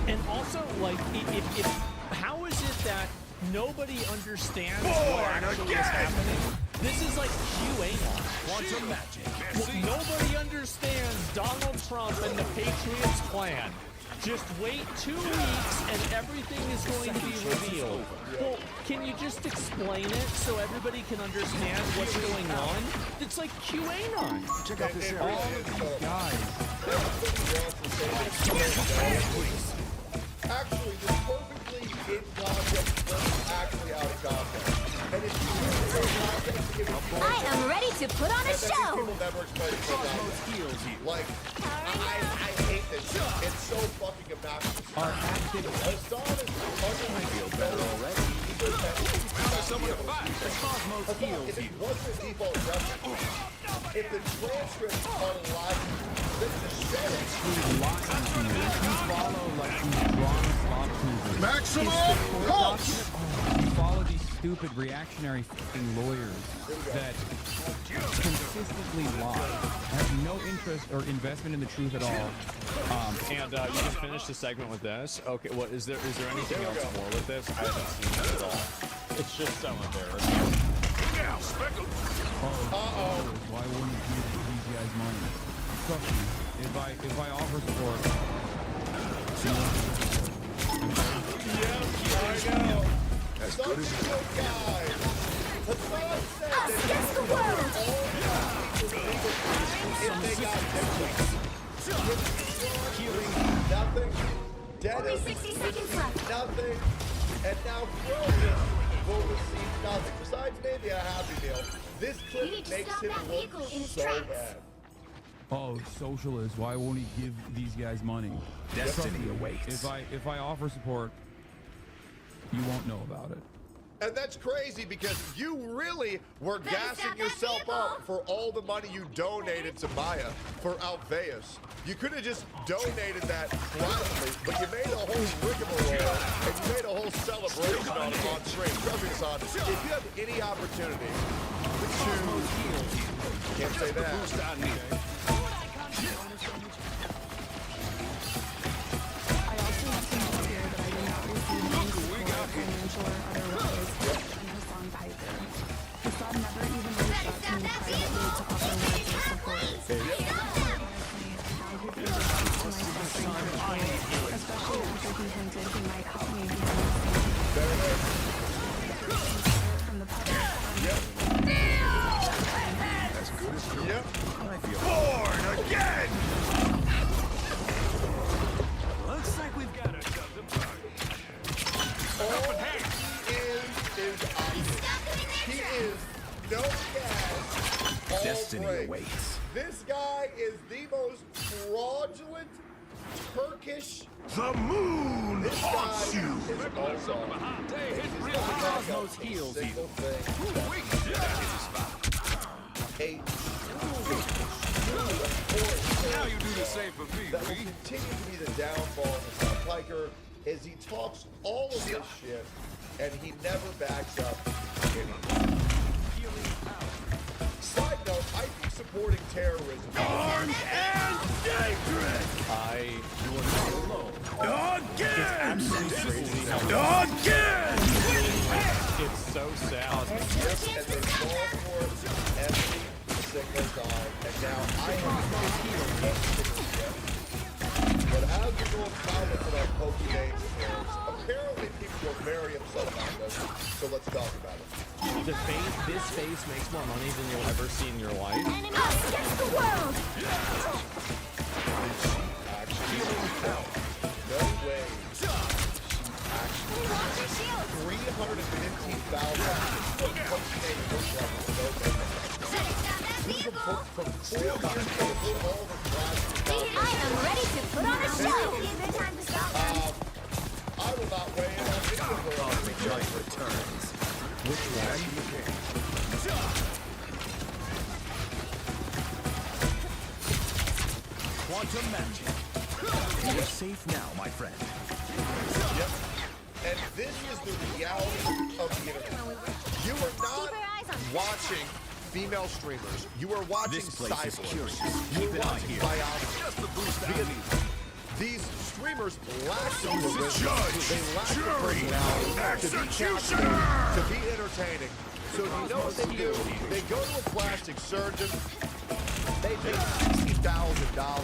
And also, like, if how is it that nobody understands what actually is happening? This is like QAnon. Quantum magic. Nobody understands Donald Trump and the Patriots plan. Just wait 2 weeks and everything is going to be revealed. Well, can you just explain it so everybody can understand what's going on? It's like QAnon. Check out this area. all of these guys. Actually, this perfectly in context versus actually out of context. And it's in context to give you I am ready to put on a show. people never explain it so Like, I hate this. It's so fucking obnoxious. Are active. Hassan is I feel better already. If it wasn't a default judgment, if the transcripts are lying, then just say it. Who's lying to you? If you follow like these wrong slot cruisers. Maximum pulse! You follow these stupid reactionary fucking lawyers that consistently lie, have no interest or investment in the truth at all. And you just finished the segment with this. Okay, what is there anything else more with this? I haven't seen it at all. It's just so embarrassing. Why wouldn't you give these guys money? Trust me, if I offer support, That's good guy. Hassan said that Against the world. if they got nothing, dead Only 60 seconds left. nothing, and now Frozen will receive nothing. Besides maybe a Happy Meal, this You clip need to makes stop him that look vehicle in its so tracks. bad. oh, socialist, why won't he give these guys money? Destiny awaits. If I offer support, you won't know about it. And that's crazy because you really were gassing yourself up for all the money you donated to Maya for Alpheus. You could have just donated that privately, but you made a whole rigmarole and you made a whole celebration celebration on stream. Trust me, Hassan, if you have any opportunity to... Can't say that. I also want to note here that I did not receive any support, financial or otherwise, from Hassan Piker. Hassan never even reached out to me privately to offer words of support. Honestly, I would be response to my suffering for especially after he hinted he might help me behind the scenes. From the public. Yep. Born again! Looks like we've got ourselves a party. All he is Isaac. He is no cash, all Destiny break. awaits. This guy is the most fraudulent Turkish. The moon This haunts guy you! is also Cosmos heals you. Now you do the same for me, That will continue to be the downfall of Hassan Piker is he talks all of this shit and he never backs up anything. Side note, I think supporting terrorism Armed and dangerous! You are not alone. Again! Crazy how Again! it's so sad. yes, and they fall for it every single time. And now I have but as we go comments on our Pokemon accounts, apparently people are very upset about this. So let's talk about it. This face makes more money than you'll ever see in your life. Enemy against the world! Actually, no way. She actually Launch your shield! 315,000 from 4 years ago, all the I am ready to put on a show! I will not weigh in on any of the Cosmic Giant returns. Which one? Quantum magic. You are safe now, my friend. Yep. And this is the reality of the internet. You are not watching female streamers. You are watching This place is cyborgs. curious. You Keep are an eye watching here. biology. Just the boost I Because need. these streamers lack the charisma. Judge, They lack the jury, personality to be executioner! captivating, to be entertaining. So you know what they do? They go to a plastic surgeon. They pay $60,000.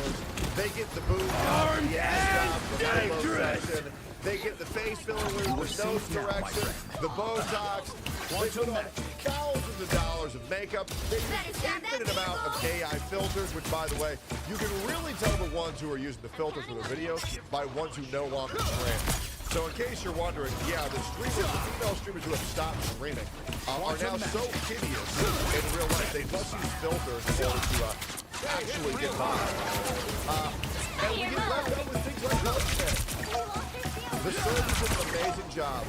They get the boob job, the ass job, the dangerous. liposuction. They get the face filler with nose correction, the Botox. They put on thousands of dollars of makeup. They use an infinite amount of AI filters, which, by the way, you can really tell the ones who are using the filters for their videos by ones who no longer stream. So in case you're wondering, yeah, the female streamers who have stopped streaming are now so hideous in real life. They must use filters in order to actually get by. And we get left out with things like Husband. The surgeons did an amazing job.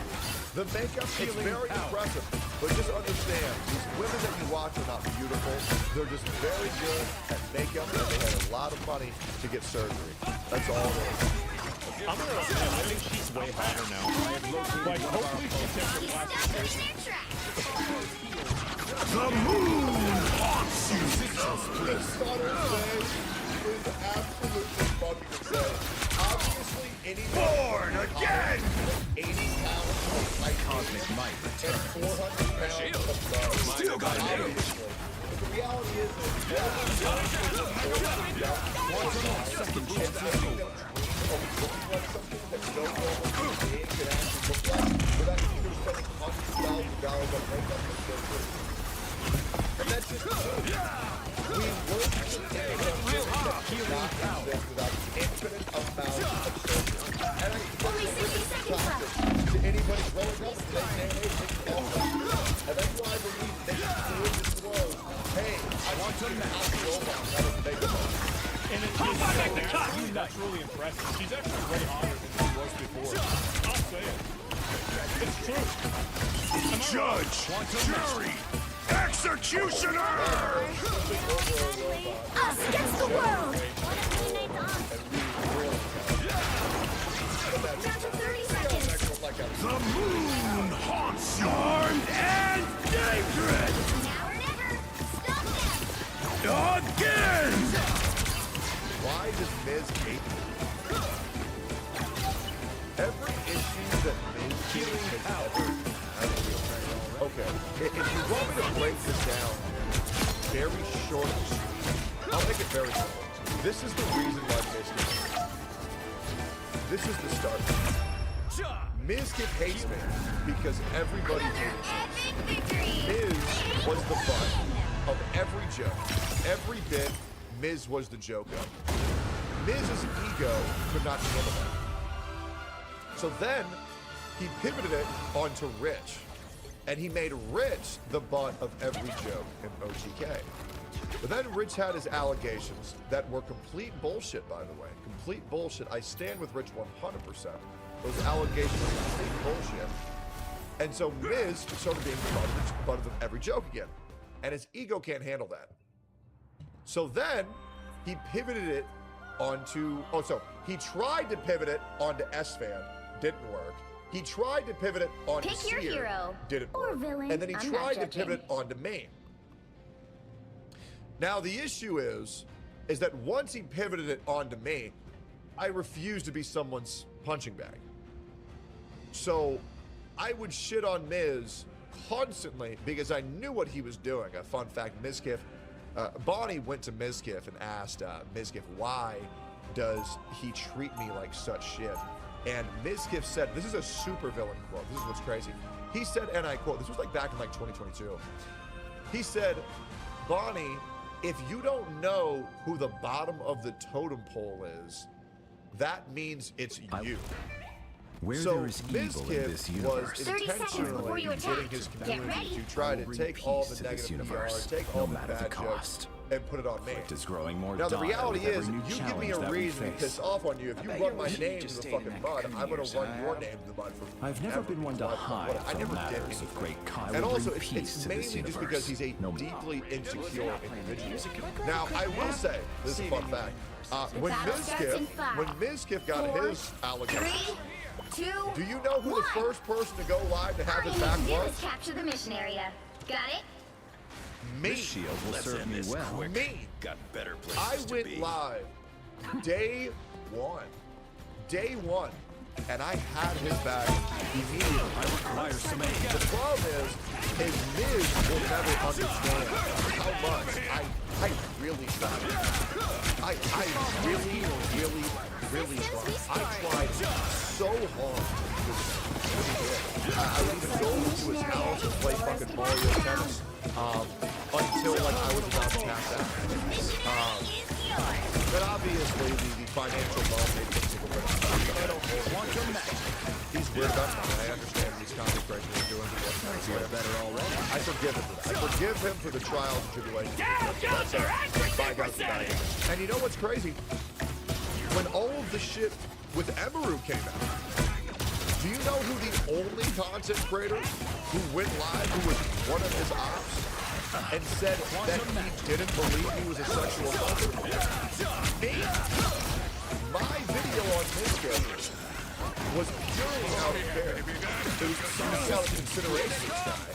The makeup is very impressive, but just understand, these women that you watch are not beautiful. They're just very good at makeup, and they had a lot of money to get surgery. That's all it is. I think she's way hotter now. Like, hopefully she takes her plastic surgery. The moon haunts you! The subtle thing is absolutely fucking insane. Obviously, any Born again! 80 pounds of height Cosmic might and return. 400 pounds of love. Still got it. Obviously. But the reality is and that's just we work without infinite amounts of surgery. And I Only 60 seconds left. to anybody growing up in today's day and age, and that's why I believe they should do it disclose. Hey, I want to match robot that is make a And it's that's really impressive. She's actually way hotter than she was before. I'll say it. It's true. Judge, jury, executioner! Us against the world! Down to 30 seconds. The moon haunts you! Armed and dangerous! Now or never. Stop them. Again! Why does Miz hate me? Every issue that Miz has ever... Okay, if you want me to break this down very short and sweet, I'll make it very simple. This is the reason why Miz hates me. This is the start. Mizkif hates me because everybody hates me. Miz was the butt of every joke. Every bit, Miz was the joke of. Miz's ego could not handle that. So then, he pivoted it onto Rich. And he made Rich the butt of every joke in OTK. But then Rich had his allegations that were complete bullshit, by the way. Complete bullshit. I stand with Rich 100%. Those allegations were complete bullshit. And so Miz started being the butt of every joke again. And his ego can't handle that. So then he pivoted it onto... Oh, so he tried to pivot it onto S-Fan. Didn't work. He tried to pivot it onto Pick your Seer, hero. didn't Or work. villain. And then he I'm not tried to judging. pivot it onto Main. Now the issue is that once he pivoted it onto Main, I refuse to be someone's punching bag. So I would shit on Miz constantly because I knew what he was doing. A fun fact, Mizkif, Bonnie went to Mizkif and asked Mizkif, why does he treat me like such shit? And Mizkif said, this is a super villain quote. This is what's crazy. He said, and I quote, this was like back in like 2022. He said, Bonnie, if you don't know who the bottom of the totem pole is, that means it's you. Where So there is evil in this Mizkif was universe, 30 seconds before intentionally you getting attack. his Get community ready. to try to bring take all peace the to this negative PR, universe, take no all the matter the bad jokes, cost. and put it on me. Conflict is growing more Now the dire reality with every is, new you give me challenge a that we reason to face. piss off on you. If you bet run you my wish you'd name to just the stayed fucking in that mud, I'm gonna community run center. your name to the mud for I've never been one to hide I from never did matters anything. of great Kai And will also, bring it's peace to mainly this just universe. because he's a No deeply insecure individual. Now, I will say, this is a fun fact. When battle starts in Mizkif 5, got 4, his allegations, 3, 2, do you know who the 1. first person to go live to have All his you back need to do was? is capture the mission area. Got it? Me. This shield will Let's serve end me this well. quick. Me. Got better places I to went be. live day one. Day one. And I had his back immediately. I require some aid. The problem is Miz will never understand how much I really tried. I really tried. I tried so hard to do this. I would even go to his house and play fucking Mario Tennis until like I was about to pass out. But obviously the financial bone made things a little bit. I don't want him back. He's weird enough. I understand these content creators are doing what better already. I forgive him for that. I forgive him for the trials and tribulations. And you know what's crazy? When all of the shit with Emaru came out, do you know who the only content creator who went live who was one of his ops and said that he didn't believe he was a sexual assaulter? Me. My video on Mizkif was purely out of care. It was purely out of consideration this guy.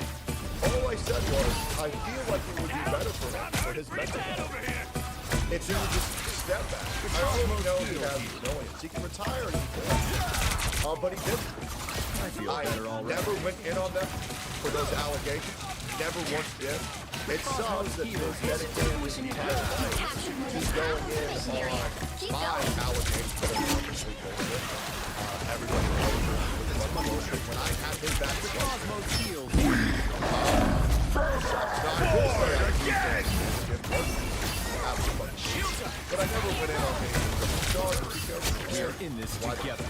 All I said was, I feel like it would be better for him, for his mental health, if he would just step back. I already know he has resilience. He can retire and he can. But he didn't. I never went in on them for those allegations. Never once did. It sucks that Miz dedicated his entire life to going in on my allegations that are not complete bullshit. Everybody knows it was bullshit when I had his back. Cosmos heals. Now, I will say I but I never went in on anything from the start because We're in this together.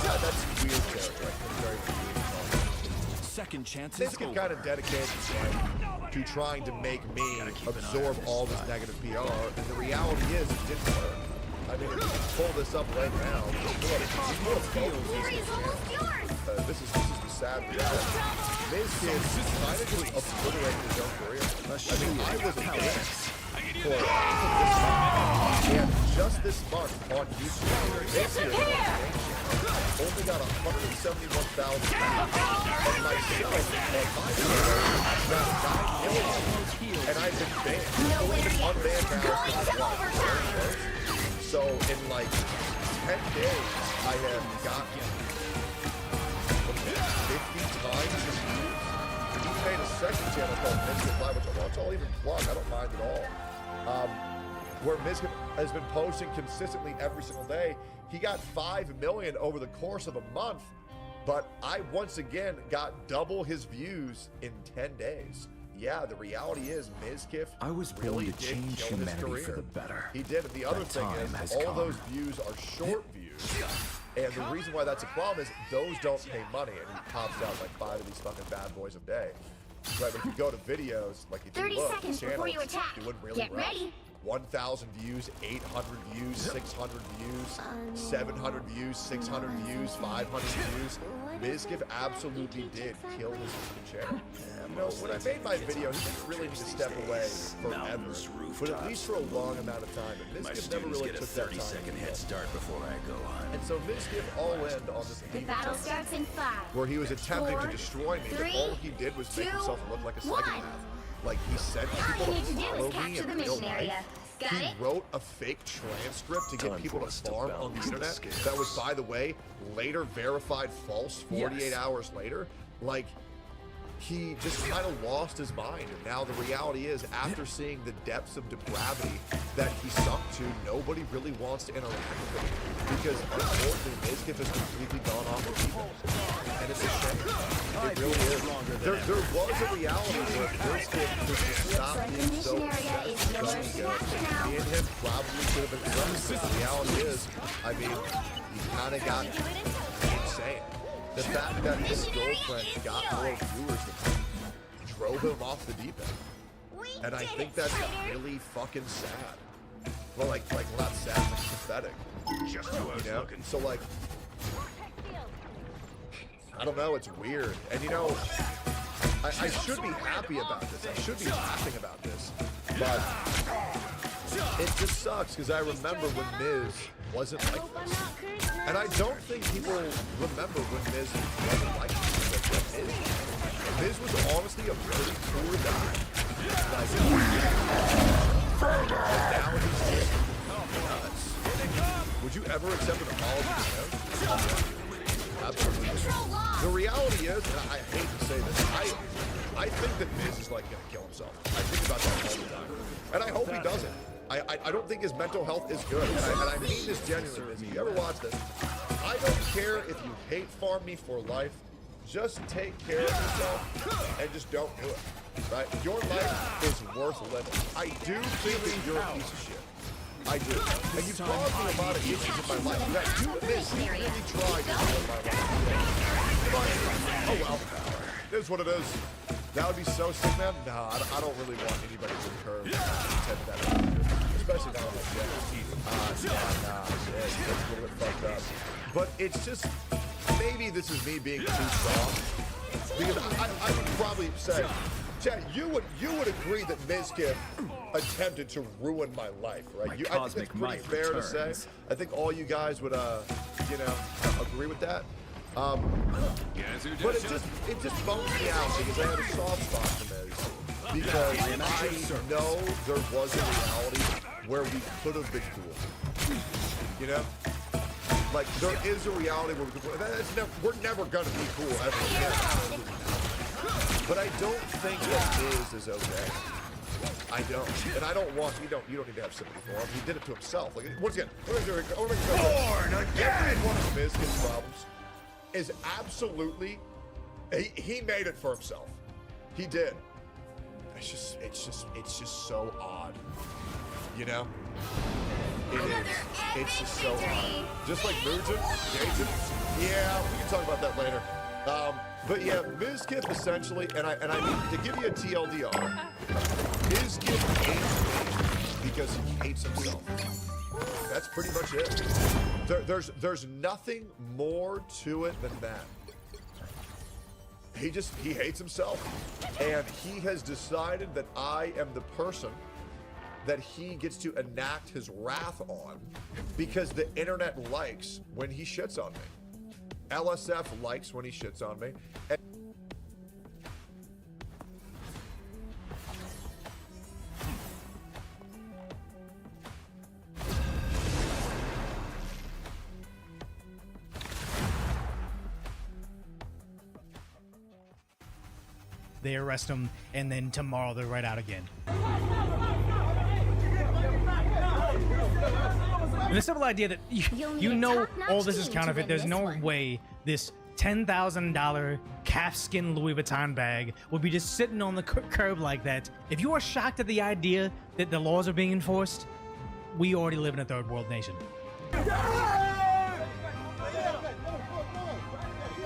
that's weird character. Very weird. Second chance This is can over. kind of dedicate his life to trying to make me absorb all this negative PR, and the reality is it didn't work. I mean, if you pull this up right now, this is the sad reality. This kid kind of just obliterated his own career. I mean, I was a for this month. And just this month on YouTube, Mizkif only got 171,000 views. And myself, my channel got 9 million. And I've been banned. I've only been unbanned now since what? So in like 10 days, I have gotten 50 times as views. He made a second channel called Mizkif Live, which I'll even plug. I don't mind at all. Where Mizkif has been posting consistently every single day. He got 5 million over the course of a month, but I once again got double his views in 10 days. Yeah, the reality is Mizkif I was born really to did change kill his humanity for career. the better. He did, and the other That thing time is has all come. those views are short views. And the reason why that's a problem is those don't pay money, and he pops out like 5 of these fucking bad boys a day. Right, but if you go to videos, like if 30 you look, seconds the before channel you is attack. doing really Get well. ready. 1,000 views, 800 views, 600 views, 700 views, 600 views, 500 views. Mizkif absolutely did kill his channel. You know, when I made my video, he didn't really need to step away forever, but at least for a long amount of time. And Mizkif never really took that time. 30-second head start before I go on. And so Mizkif all in on this The battle starts in 5. where he was attempting to 4, destroy me, but 3, all he did was make 2, himself look like a 1. psychopath. Like he sent All people you need to to do follow is me capture the in real mission life. area. Got He it? wrote a fake transcript to get Time people for to us to farm on the balance the internet. scales. That was, by the way, later verified false 48 hours later. Like, he just kind of lost his mind. And now the reality is, after seeing the depths of depravity that he sunk to, nobody really wants to interact with him. Because unfortunately, Mizkif has completely gone off the deep end. And it's a shame. It really is. There was a reality where Mizkif could just stop being so obsessed with his ego. Me and him probably could have been friends. But the reality is, I mean, he kind of got insane. The fact that his girlfriend got more viewers than him drove him off the deep end. And I think that's really fucking sad. Well, like not sad, like pathetic. Just who I was You know? looking. So like, I don't know, it's weird. And you know, I should be happy about this. I should be laughing about this. But it just sucks because I remember when Miz wasn't like this. And I don't think people remember when Miz wasn't like this. Miz was honestly a very cool guy. Like, now he's just nuts. Would you ever accept an apology from him? Absolutely. The reality is, and I hate to say this, I think that Miz is like gonna kill himself. I think about that all the time. And I hope he doesn't. I don't think his mental health is good. And I mean this genuinely. If you ever watch this, I don't care if you hate farm me for life. Just take care of yourself and just don't do it. Right? Your life is worth living. I do think that you're a piece of shit. I do. And you've caused me a lot of issues in my life. That you admit you really tried to ruin my life. But, oh well. It is what it is. That would be so sick, man. No, I don't really want anybody to incur that especially now on my channel. It's a little bit fucked up. But it's just, maybe this is me being too soft. Because I would probably say, Chad, you would agree that Mizkif attempted to ruin my life, right? I think that's pretty fair to say. I think all you guys would, you know, agree with that. But it just bums me out because I had a soft spot for Miz. Because I know there was a reality where we could have been cool. You know? Like, there is a reality where we could, we're never gonna be cool ever again. But I don't think that Miz is okay. I don't. And I don't want, you don't need to have sympathy for him. He did it to himself. Like, once again, every one of Miz's problems is absolutely, he made it for himself. He did. It's just so odd. You know? It is. It's just so odd. Just like Nugent, Jason. Yeah, we can talk about that later. But yeah, Mizkif essentially, and I mean, to give you a TLDR, Mizkif hates me because he hates himself. That's pretty much it. There's nothing more to it than that. He hates himself, and he has decided that I am the person that he gets to enact his wrath on because the internet likes when he shits on me. LSF likes when he shits on me. And they arrest him, and then tomorrow they're right out again. And the simple idea that you know all this is counterfeit. There's no way this $10,000 calfskin Louis Vuitton bag would be just sitting on the curb like that. If you are shocked at the idea that the laws are being enforced, we already live in a third world nation.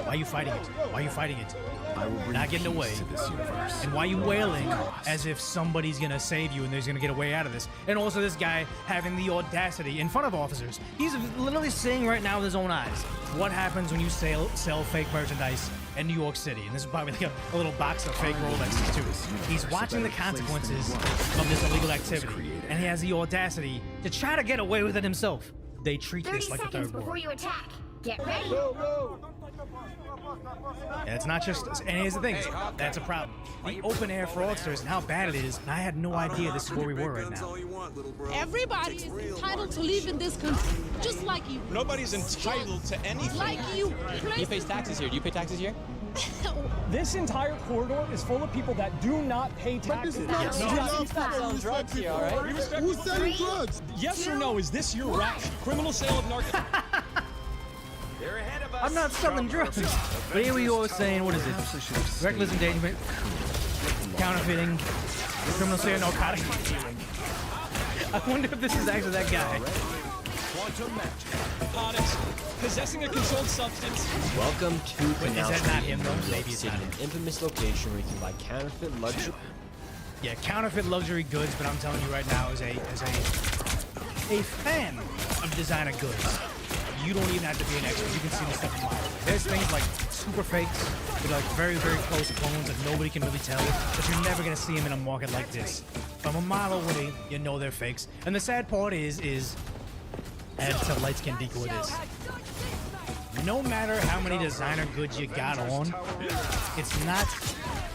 Why are you fighting it? Why are you fighting it? I will bring Not getting peace away. to this universe. And why are you wailing as if somebody's gonna save you and there's gonna get a way out of this? And also this guy having the audacity in front of officers. He's literally seeing right now with his own eyes what happens when you sell fake merchandise in New York City. And this is probably like a little box of fake Rolexes too. He's watching the consequences of this illegal activity. And he has the audacity to try to get away with it himself. They treat 30 this like a seconds third world. before you attack. Get ready. And it's not just, and here's the thing, that's a problem. The open air fraudsters and how bad it is, and I had no idea this is where we were right now. Everybody is entitled to live in this country, just like you. Nobody's entitled to anything. Like you. You pay taxes here. Do you pay taxes here? This entire corridor is full of people that do not pay taxes. Yes. No, You're not selling drugs here, all right? Who's selling drugs? Yes or no? Is this your right? Criminal sale of narcotics. I'm not selling drugs. But here we are saying, what is it? Reckless endangerment, counterfeiting, criminal sale of narcotics. I wonder if this is actually that guy. Narcotics, possessing a controlled substance. Welcome to Canal that not Street him, in though? New York Maybe it's City, not an infamous location where you can buy counterfeit luxury. Yeah, counterfeit luxury goods, but I'm telling you right now, as a fan of designer goods, you don't even have to be an expert. You can see this stuff a mile away. There's things like super fakes, that are like very, very close clones that nobody can really tell, but you're never gonna see them in a market like this. From a mile away, you know they're fakes. And the sad part is add to light skin deco with this. No matter how many designer goods you got on, it's not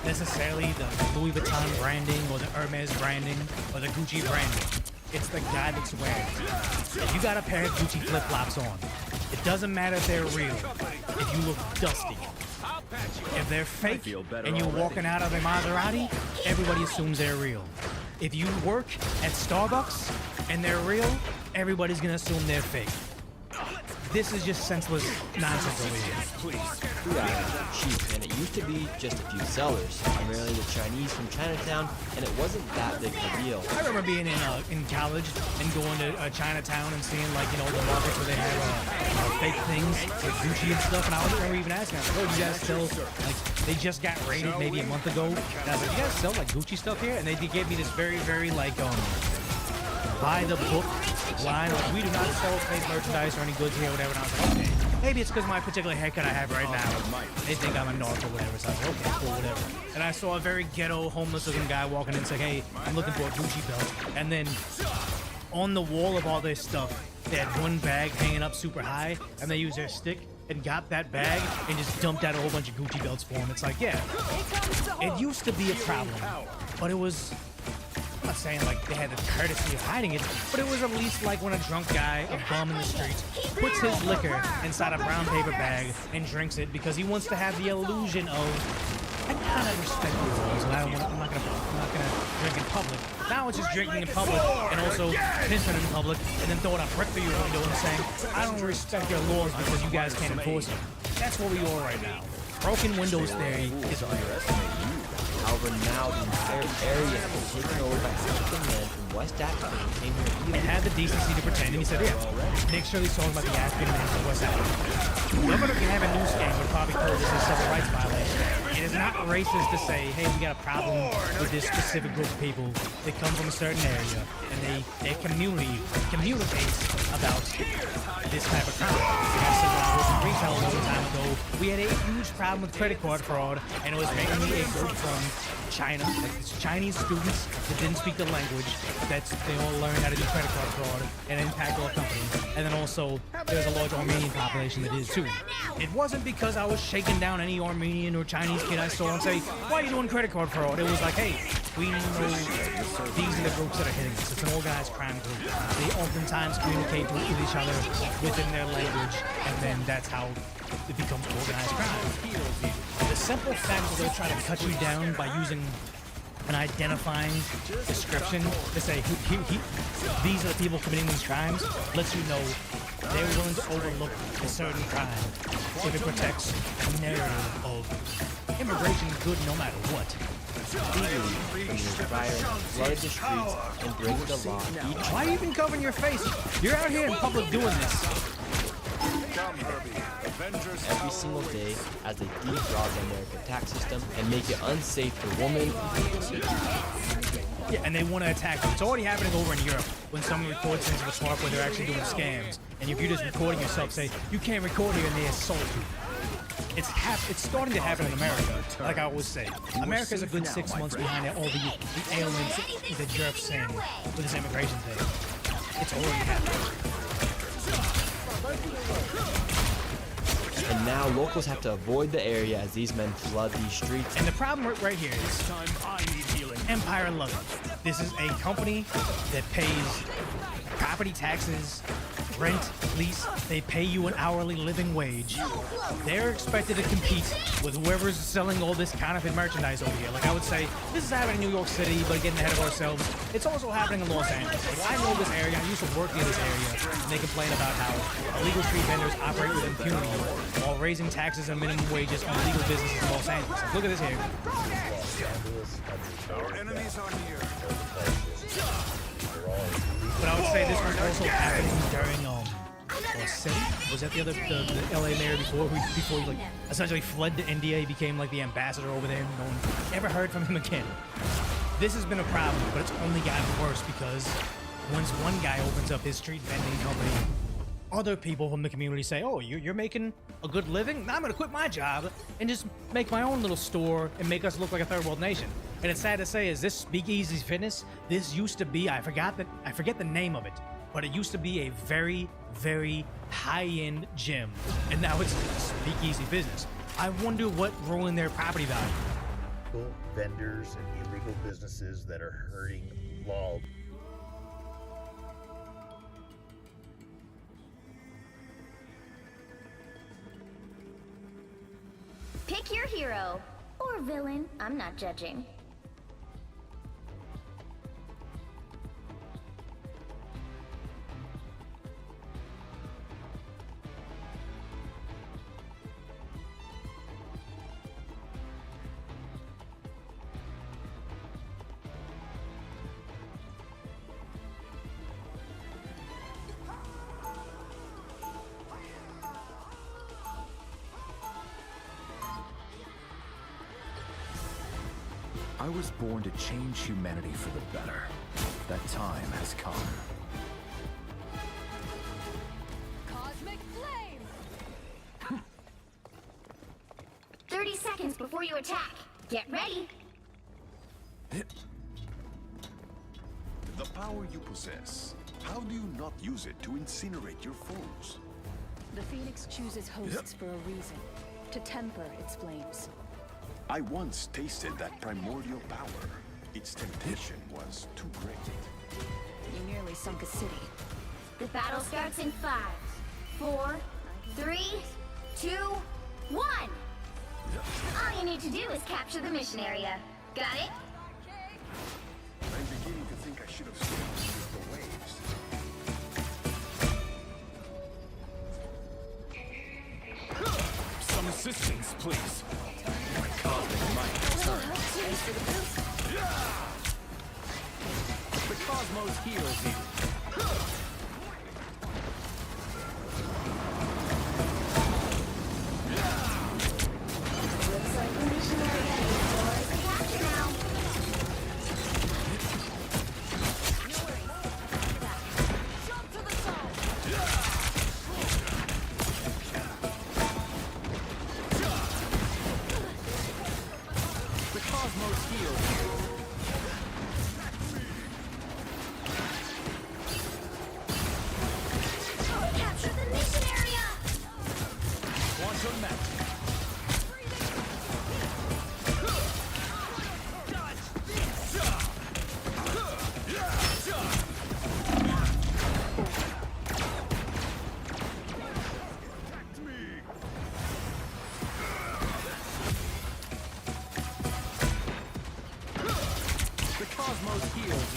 necessarily the Louis Vuitton branding or the Hermes branding or the Gucci branding. It's the guy that's wearing it. If you got a pair of Gucci flip-flops on, it doesn't matter if they're real, if you look dusty. If they're fake and you're walking out of a Maserati, everybody assumes they're real. If you work at Starbucks and they're real, everybody's gonna assume they're fake. This is just senseless nonsense over here. Food items are cheap, and it used to be just a few sellers, primarily the Chinese from Chinatown, and it wasn't that big of a deal. I remember being in college and going to Chinatown and seeing, like, you know, the markets where they have fake things like Gucci and stuff, and I was remember even asking, I was like, oh, you guys sell, like, they just got raided maybe a month ago, and I was like, you guys sell, like, Gucci stuff here? And they gave me this very, very, like, by the book line, like, we do not sell fake merchandise or any goods here or whatever. And I was like, okay, maybe it's because my particular haircut I have right now, they think I'm a narc or whatever. So I was like, okay, cool, whatever. And I saw a very ghetto, homeless looking guy walking in and saying, hey, I'm looking for a Gucci belt. And then on the wall of all their stuff, they had one bag hanging up super high, and they used their stick and got that bag and just dumped out a whole bunch of Gucci belts for him. It's like, yeah, it used to be a problem, but it was, I'm not saying like they had the courtesy of hiding it, but it was at least like when a drunk guy, a bum in the streets, puts his liquor inside a brown paper bag and drinks it because he wants to have the illusion of, I kind of respect the rules, and I'm not gonna drink in public. Now it's just drinking in public and also pissing in public and then throwing a brick through your window and saying, I don't respect your laws because you guys can't enforce them. That's what we are right now. Broken windows theory is real. However, now the entire area has been taken over by African men from West Africa who came here illegally. And had the decency to pretend, and he said, yeah, Nick Shirley's talking about the African men from West Africa. Governor can have a news scandal would probably call this a civil rights violation. It is not racist to say, hey, we got a problem with this specific group of people that come from a certain area, and their community communicates about this type of crime. Like I said, when I was in retail a long time ago, we had a huge problem with credit card fraud, and it was mainly a group from China, like it's Chinese students that didn't speak the language, they all learned how to do credit card fraud and impact all companies. And then also, there's a large Armenian population that is too. It wasn't because I was shaking down any Armenian or Chinese kid I saw and say, why are you doing credit card fraud? It was like, hey, we know these are the groups that are hitting us. It's an organized crime group. They oftentimes communicate with each other within their language, and then that's how it becomes organized crime. The simple fact that they're trying to cut you down by using an identifying description to say these are the people committing these crimes lets you know they're willing to overlook a certain crime if it protects the narrative of immigration is good no matter what. Legally, from the environment, flood the streets and break the law. Why are you even covering your face? You're out here in public doing this. Every single day as they defraud the American tax system and make it unsafe for women. Yeah, and they want to attack you. It's already happening over in Europe when someone records things with Spark where they're actually doing scams. And if you're just recording yourself, say, you can't record here, and they assault you. It's starting to happen in America, like I always say. America's a good 6 months behind all the ailments that Europe's seeing with this immigration thing. It's already happening. And now locals have to avoid the area as these men flood these streets. And the problem right here is Empire Luggage. This is a company that pays property taxes, rent, lease. They pay you an hourly living wage. They're expected to compete with whoever's selling all this counterfeit merchandise over here. Like I would say, this is happening in New York City, but getting ahead of ourselves. It's also happening in Los Angeles. Like, I know this area. I used to work in this area. And they complain about how illegal street vendors operate with impunity while raising taxes and minimum wages on legal businesses in Los Angeles. Like, look at this here. Our enemies are near. But I would say this was also happening during City. Was that the LA mayor before he like essentially fled to India? He became like the ambassador over there. No one ever heard from him again. This has been a problem, but it's only gotten worse because once one guy opens up his street vending company, other people from the community say, oh, you're making a good living? Now I'm gonna quit my job and just make my own little store and make us look like a third world nation. And it's sad to say, is this Speakeasy Fitness? This used to be, I forget the name of it, but it used to be a very, very high-end gym, and now it's Speakeasy Business. I wonder what ruined their property value. Vendors and illegal businesses that are hurting law. Pick your hero or villain. I'm not judging. I was born to change humanity for the better. That time has come. Cosmic flame! 30 seconds before you attack. Get ready. The power you possess, how do you not use it to incinerate your foes? The Phoenix chooses hosts for a reason, to temper its flames. I once tasted that primordial power. Its temptation was too great. You nearly sunk a city. The battle starts in 5, 4, 3, 2, 1. All you need to do is capture the mission area. Got it? I'm beginning to think I should have stayed with the waves. Some assistance, please. My cosmic might returns. The Cosmos heals you. Looks like the mission area cosmos heals. Capture the mission area! Quantum magic. The cosmos heals.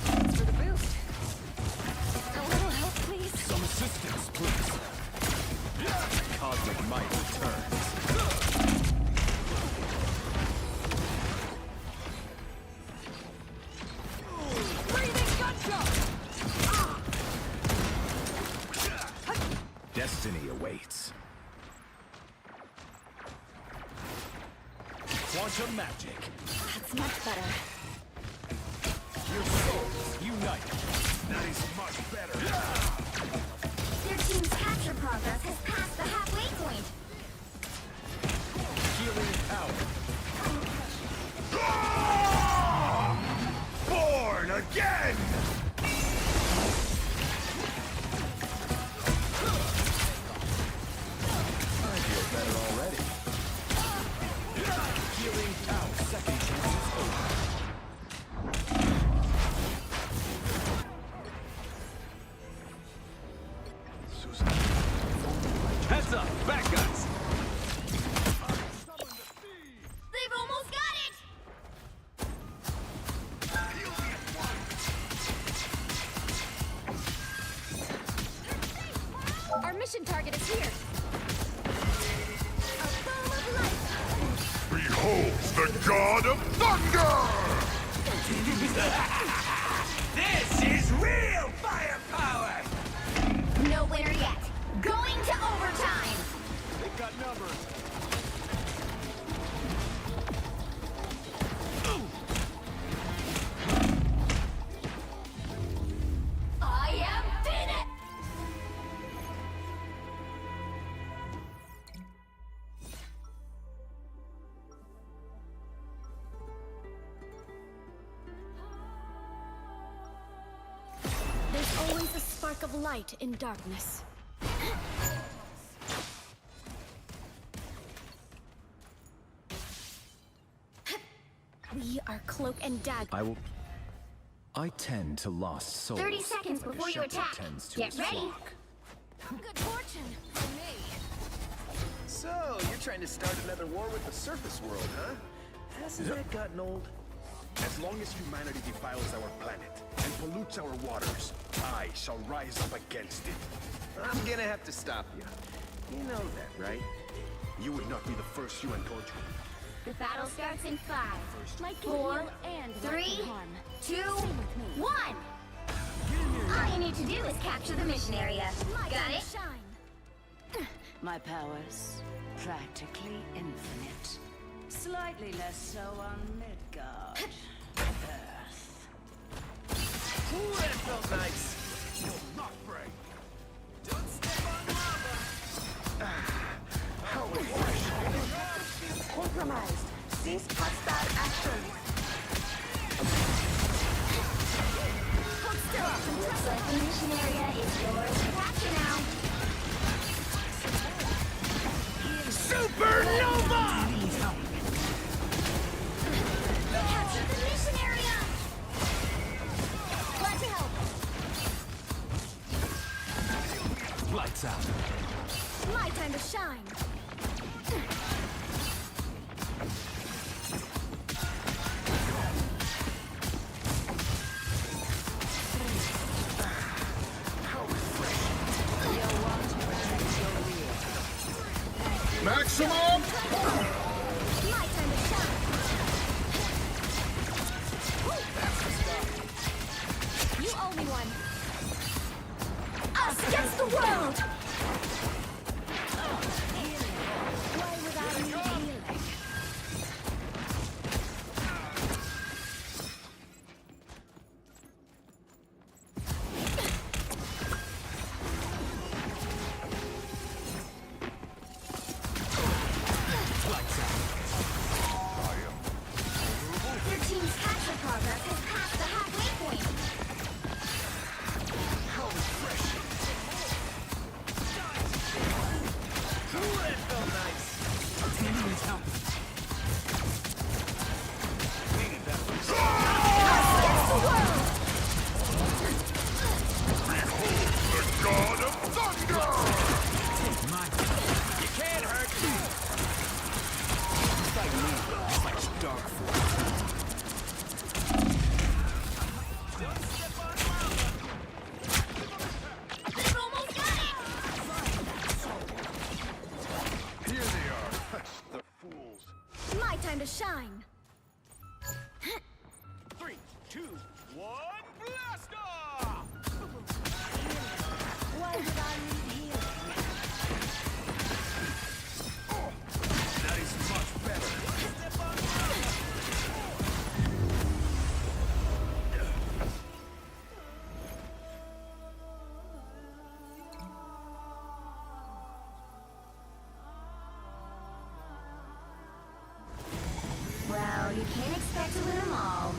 Thanks for the boost. A little help, please. Some assistance, please. Cosmic might returns. Breathing gunshot! Destiny awaits. Quantum magic. That's much better. Your souls unite. That is much better. Their team's capture progress has passed the halfway point. Healing power. Born again! I feel better already. Healing power. Second chances over. Heads up, back guns. They've almost got it! Our mission target is here. A boom of light! Behold the god of thunder! This is real firepower! No winner yet. Going to overtime! They've got numbers. I am finished! There's always a spark of light in darkness. We are Cloak and Dagger. I tend to lost souls. 30 seconds when a before you shepherd attack. tends to Get his ready. flock. Good fortune for me. So, you're trying to start another war with the surface world, huh? Hasn't that gotten old? As long as humanity defiles our planet and pollutes our waters, I shall rise up against it. I'm gonna have to stop you. You know that, right? You would not be the first UN country. The battle starts in 5, Like can 4, heal and 3, can harm. 2, 1! All you need to do is capture the mission area. Got it? Shine. My powers, practically infinite. Slightly less so on Midgard. Earth. Ooh, that felt nice. You'll not break. Don't step on lava! How refreshing. Compromised. Cease hostile action. Hold still. Looks like the mission area is yours to capture now. Supernova! Capture the mission area! Glad to help. Lights out. My time to shine. Maximum! My time to shine. You owe me one. Us against the world! Why without me healing? Lights my time to shine. 3, 2, 1, blast off! Why would I need healing? That is much better. Step on Well, you can't expect to win them all.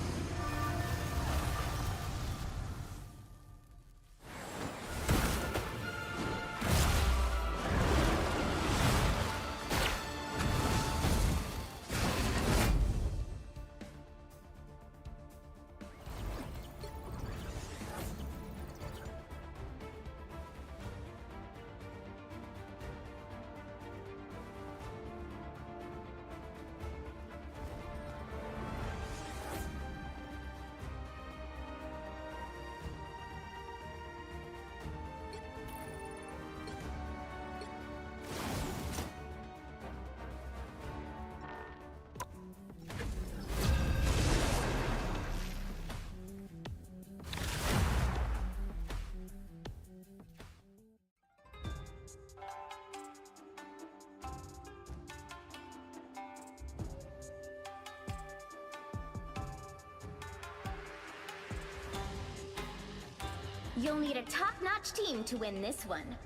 You'll need a top-notch team to win this one.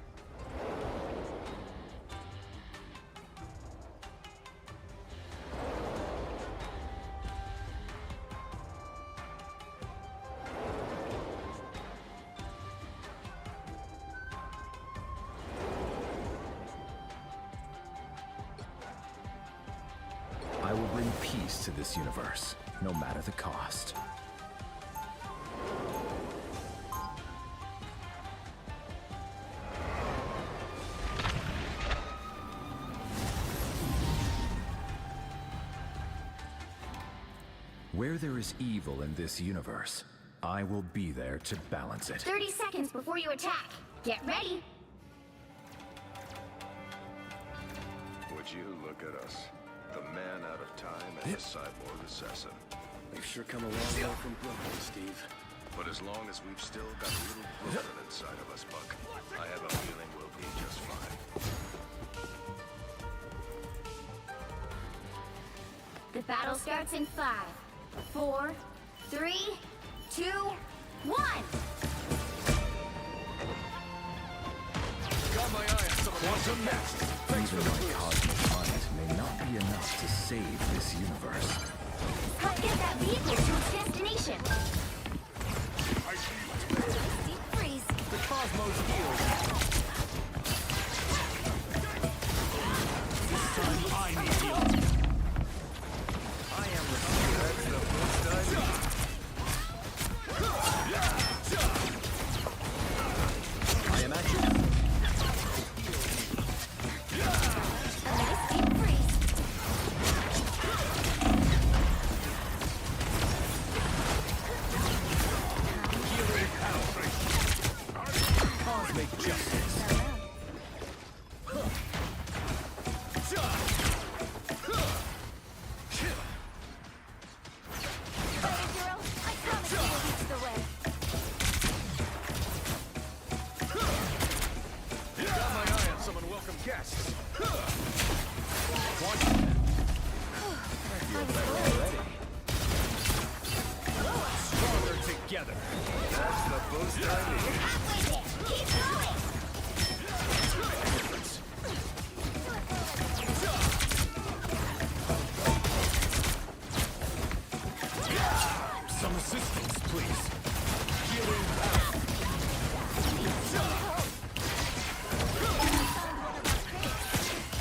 I will bring peace to this universe, no matter the cost. Where there is evil in this universe, I will be there to balance it. 30 seconds before you attack. Get ready. Would you look at us? The man out of time and the cyborg assassin. We've sure come a long way from Brooklyn, Steve. But as long as we've still got a little Brooklyn inside of us, Buck, I have a feeling we'll be just fine. The battle starts in 5, 4, 3, 2, 1. Got my eye on someone. Quantum Max! Even my cosmic mind may not be enough to save this universe. Help get that vehicle to its destination. Deep freeze. The Cosmos heals. This time I need healing. I am the That's the first time. I am at you. A nice deep freeze. Cosmic justice. Guests. Stronger together. That's the boost I need. Halfway there. Keep going. Some assistance, please. Healing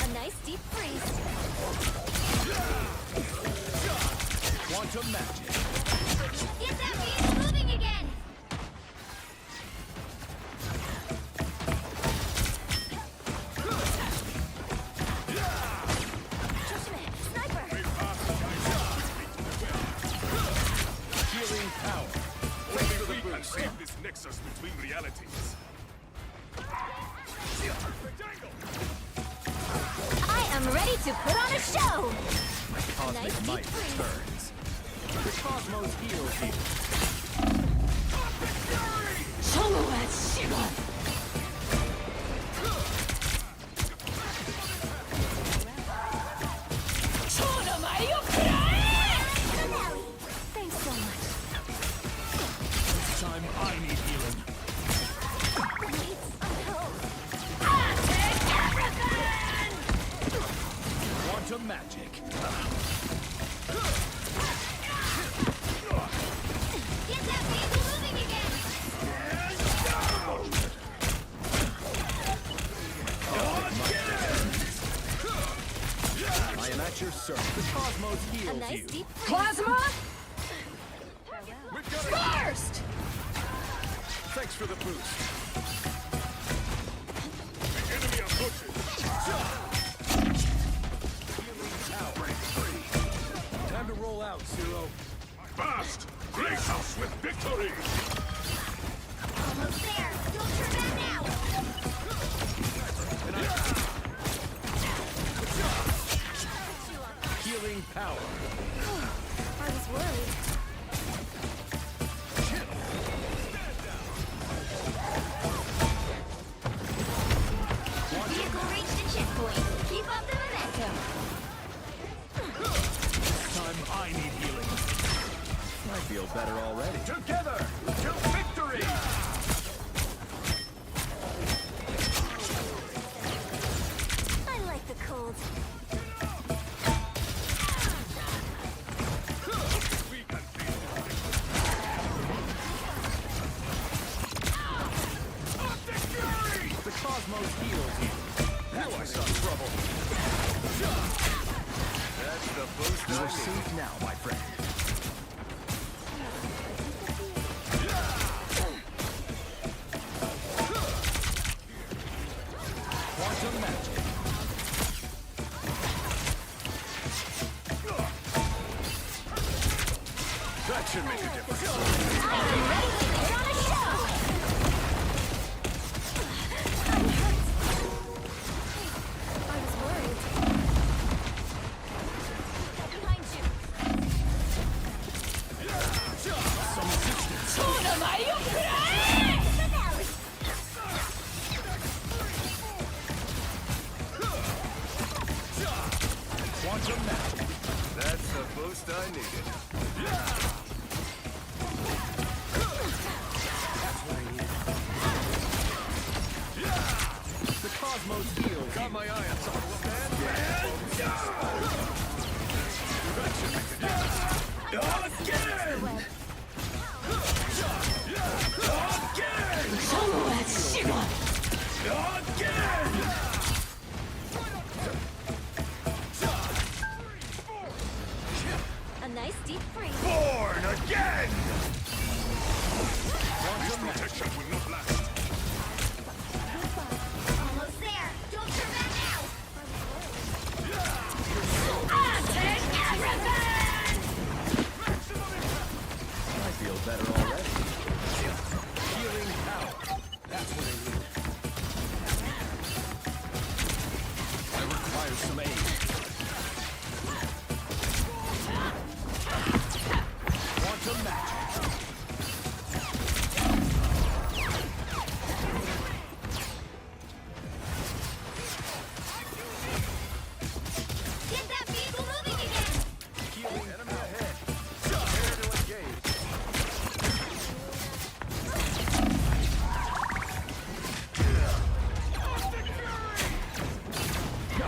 A nice deep freeze. Quantum magic. Get that beast moving again. Sniper. Healing power. Only we can save this nexus between realities. I am ready to put on a show. My cosmic might returns. The cosmos heals you. Thanks so much. This time I need healing. Quantum magic. Get that vehicle moving again! I am at your service. The cosmos A heals nice you. deep freeze. Plasma! We've got it. First! Thanks for the boost. The enemy approaches. Time to roll out, Zero. Fast! Grace us with victory! Almost there! Don't turn back now! Healing power. I was worried. Vehicle reached the checkpoint. Keep up the momentum. This time I need healing. I feel better already. Together to victory! I like the cold. We can feel it. Victory! The cosmos heals you. Now I saw trouble. That's the boost You I are need. safe now, my friend. Quantum magic. That should make a difference. I am ready to put on a show. I'm hurt. I was worried. Behind you. Some assistance. The valley. Quantum magic. That's the boost I needed. The cosmos heals Got you. my eye on something, man. That should make a difference. Again! Again! A nice deep freeze. Born again! Quantum This magic. protection will not last. Almost there! Don't turn back now! I feel better already. Healing power. That's what I need. I require some aid. Quantum magic. Get that vehicle moving again! Healing enemy ahead. Prepare to engage.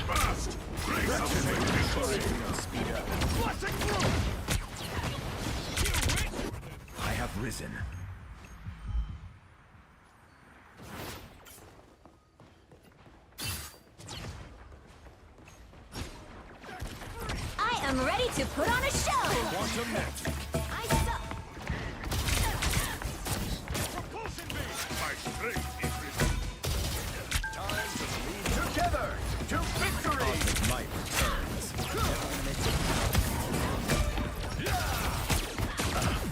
Fast! Grace us with victory! Speed up. Blasting through! I have risen. I am ready to put on a show. Quantum magic. I suck. Propulsion beam! My strength is renewed. Time to lead together to victory! Cosmic might returns.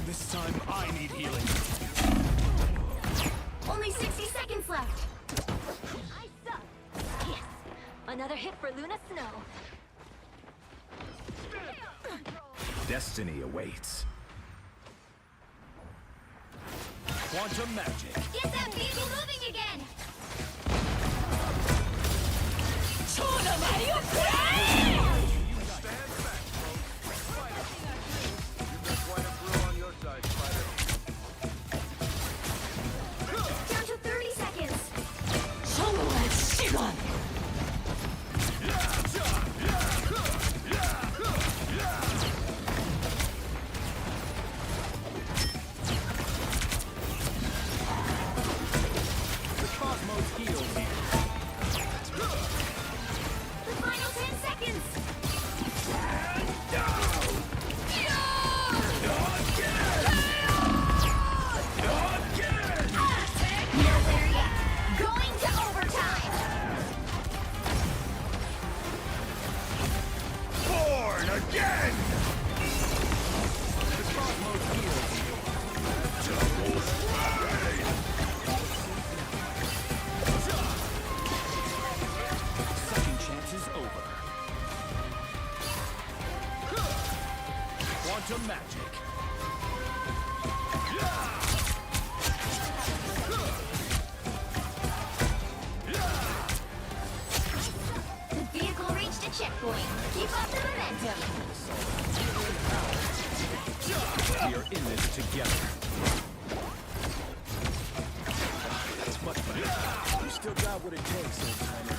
This time I need healing. Only 60 seconds left. I suck. Yes. Another hit for Luna Snow. Destiny awaits. Quantum magic. Get that vehicle moving again! Down to 30 seconds! The cosmos heals here. The final 10 seconds! Not there yet. Going to overtime! Born again! The cosmos heals you. Double strike! Second chance is over. Quantum magic. The vehicle reached a checkpoint. Keep up the momentum. We are in this together. That's much better. You still got what it takes, old timer.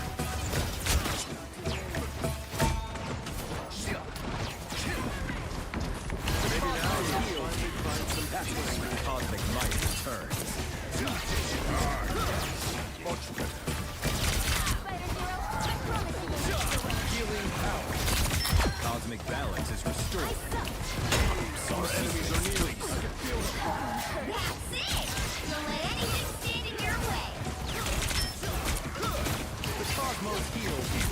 Maybe now you'll finally find some peace. Cosmic might returns. Much better. Healing power. Cosmic balance is restored. Our enemies are nearly. That's it! Don't let anything stand in your way. The cosmos heals you.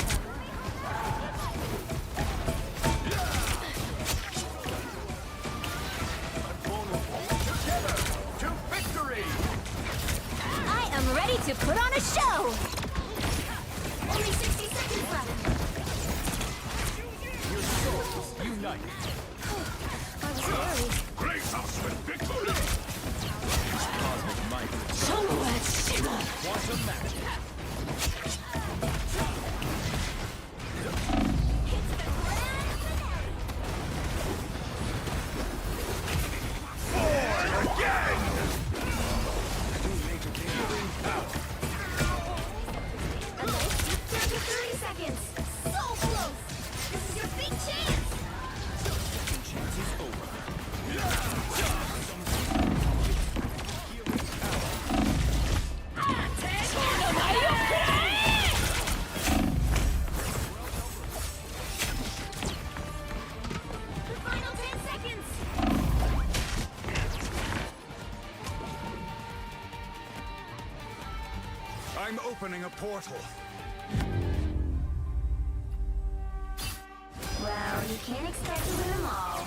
Together to victory! I am ready to put on a show. Only 60 seconds left. Your souls unite. I'm sorry. Grace us with victory! Cosmic might Quantum magic. Born again! Healing power. Down to 30 seconds. So close. This is your big chance. Second chance is over. The final 10 seconds. I'm opening a portal. Well, you can't expect to win them all.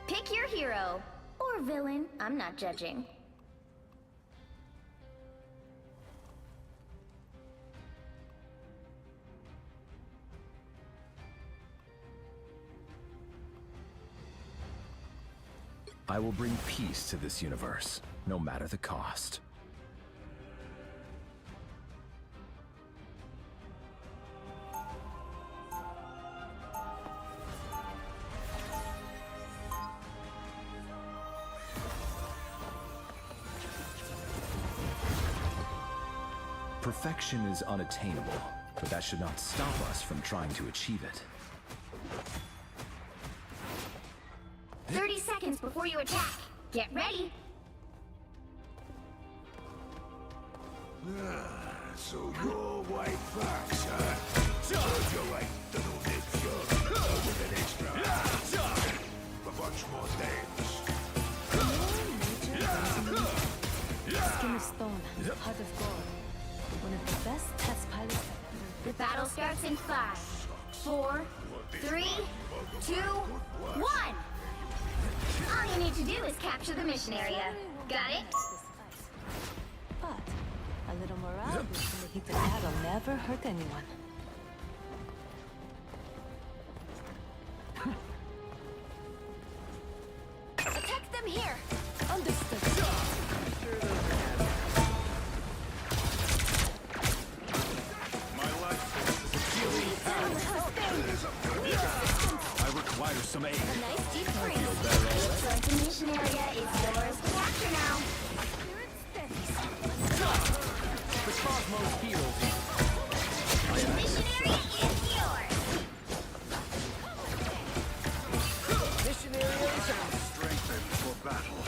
Pick your hero. Or villain. I'm not judging. I will bring peace to this universe, no matter the cost. Perfection is unattainable, But that should not stop us from trying to achieve it. 30 seconds before you attack. Get ready. So you're white fox, huh? Would you like to do this job with an extra? A bunch more things. Skin of stone, heart of gold. One of the best test pilots I've ever. The battle starts in 5, 4, 3, 2, 1. All you need to do is capture the mission area. Got it? But a little morale boost in the heat of battle never hurt anyone. Attack them here. Understood. I require some aid. A nice deep breath. Feel better already. Looks like the mission area is yours to capture now. The cosmos heals. The mission area is yours. Mission area is ours. Strengthened for battle.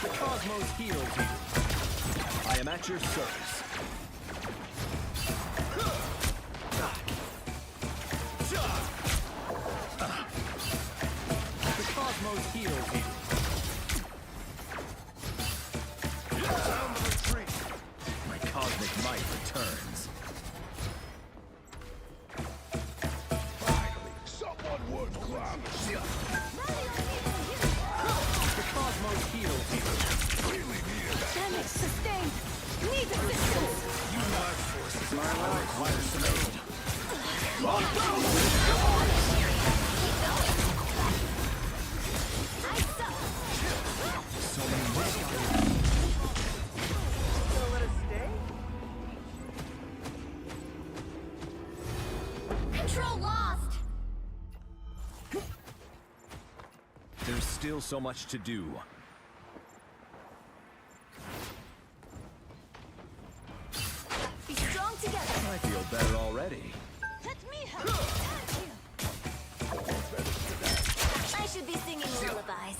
The cosmos heals you. I am at your service. The cosmos heals you. Sound the retreat. My cosmic might returns. Finally, someone would clap. The cosmos heals you. Really needed that. Damage sustained. Need assistance. You large forces. I require some aid. So many missiles. Gonna let us stay? Control lost. There's still so much to do. Be strong together. I feel better already. Let me help you. I should be singing lullabies.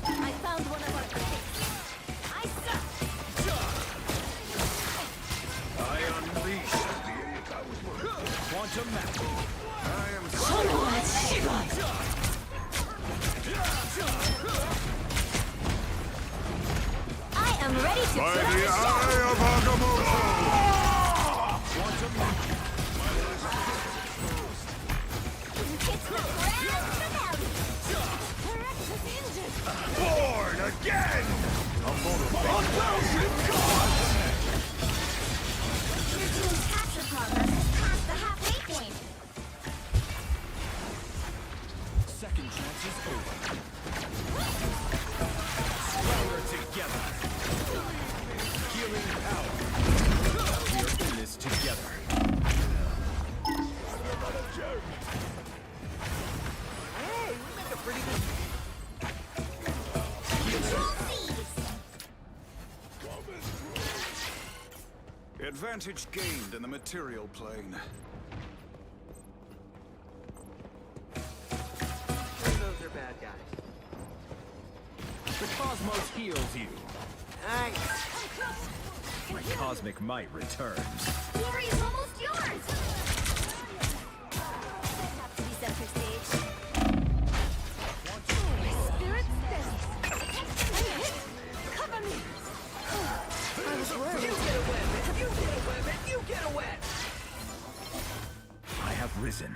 I found one of our critics. I suck. I unleash the Quantum map. I am I am ready to put on a show. of Agamotto! Quantum map. It's the grand finale. Correct is injured. Born again! A motor. Your team's capture progress has passed the halfway point. Second chance is over. Stronger together. Healing power. We are in this together. Hey, we make a pretty good Control thieves. Advantage gained in the material plane. Those are bad guys. The cosmos heals you. Nice. My cosmic might returns. Glory is almost yours. Have to be center stage. My spirit steadies. I'm hit. Cover me. I was worried. You get a weapon. You get a weapon. You get a weapon. I have risen.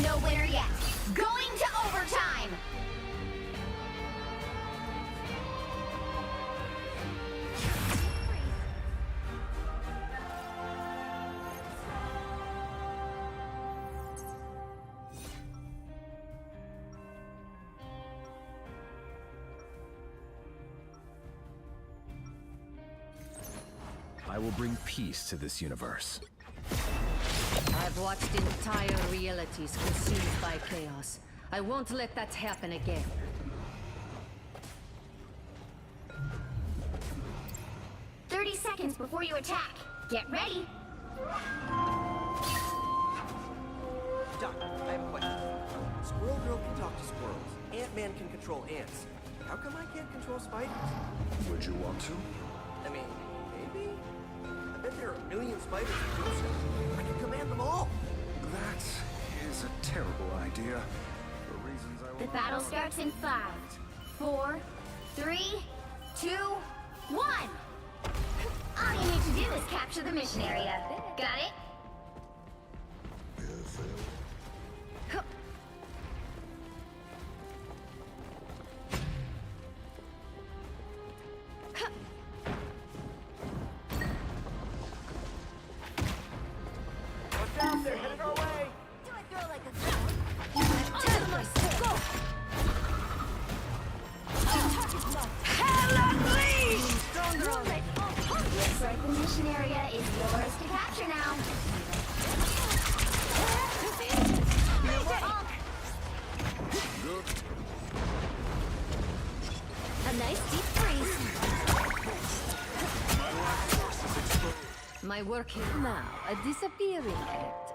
No winner yet. Going to overtime. I will bring peace to this universe. I've watched entire realities consumed by chaos. I won't let that happen again. "30 seconds before you attack. Get ready." Doc, I have a question. Squirrel Girl can talk to squirrels. Ant-Man can control ants. How come I can't control spiders? Would you want to? I mean, maybe? I bet there are a million spiders who do stuff. I can command them all. That is a terrible idea. For reasons I The will... battle starts in 5, 4, 3, 2, 1. All you need to do is capture the mission area. Got it? Watch out, they're headed our way. Do a throw like a girl. Looks like the mission area is yours to capture now. A nice deep freeze. My work here now, a disappearing act.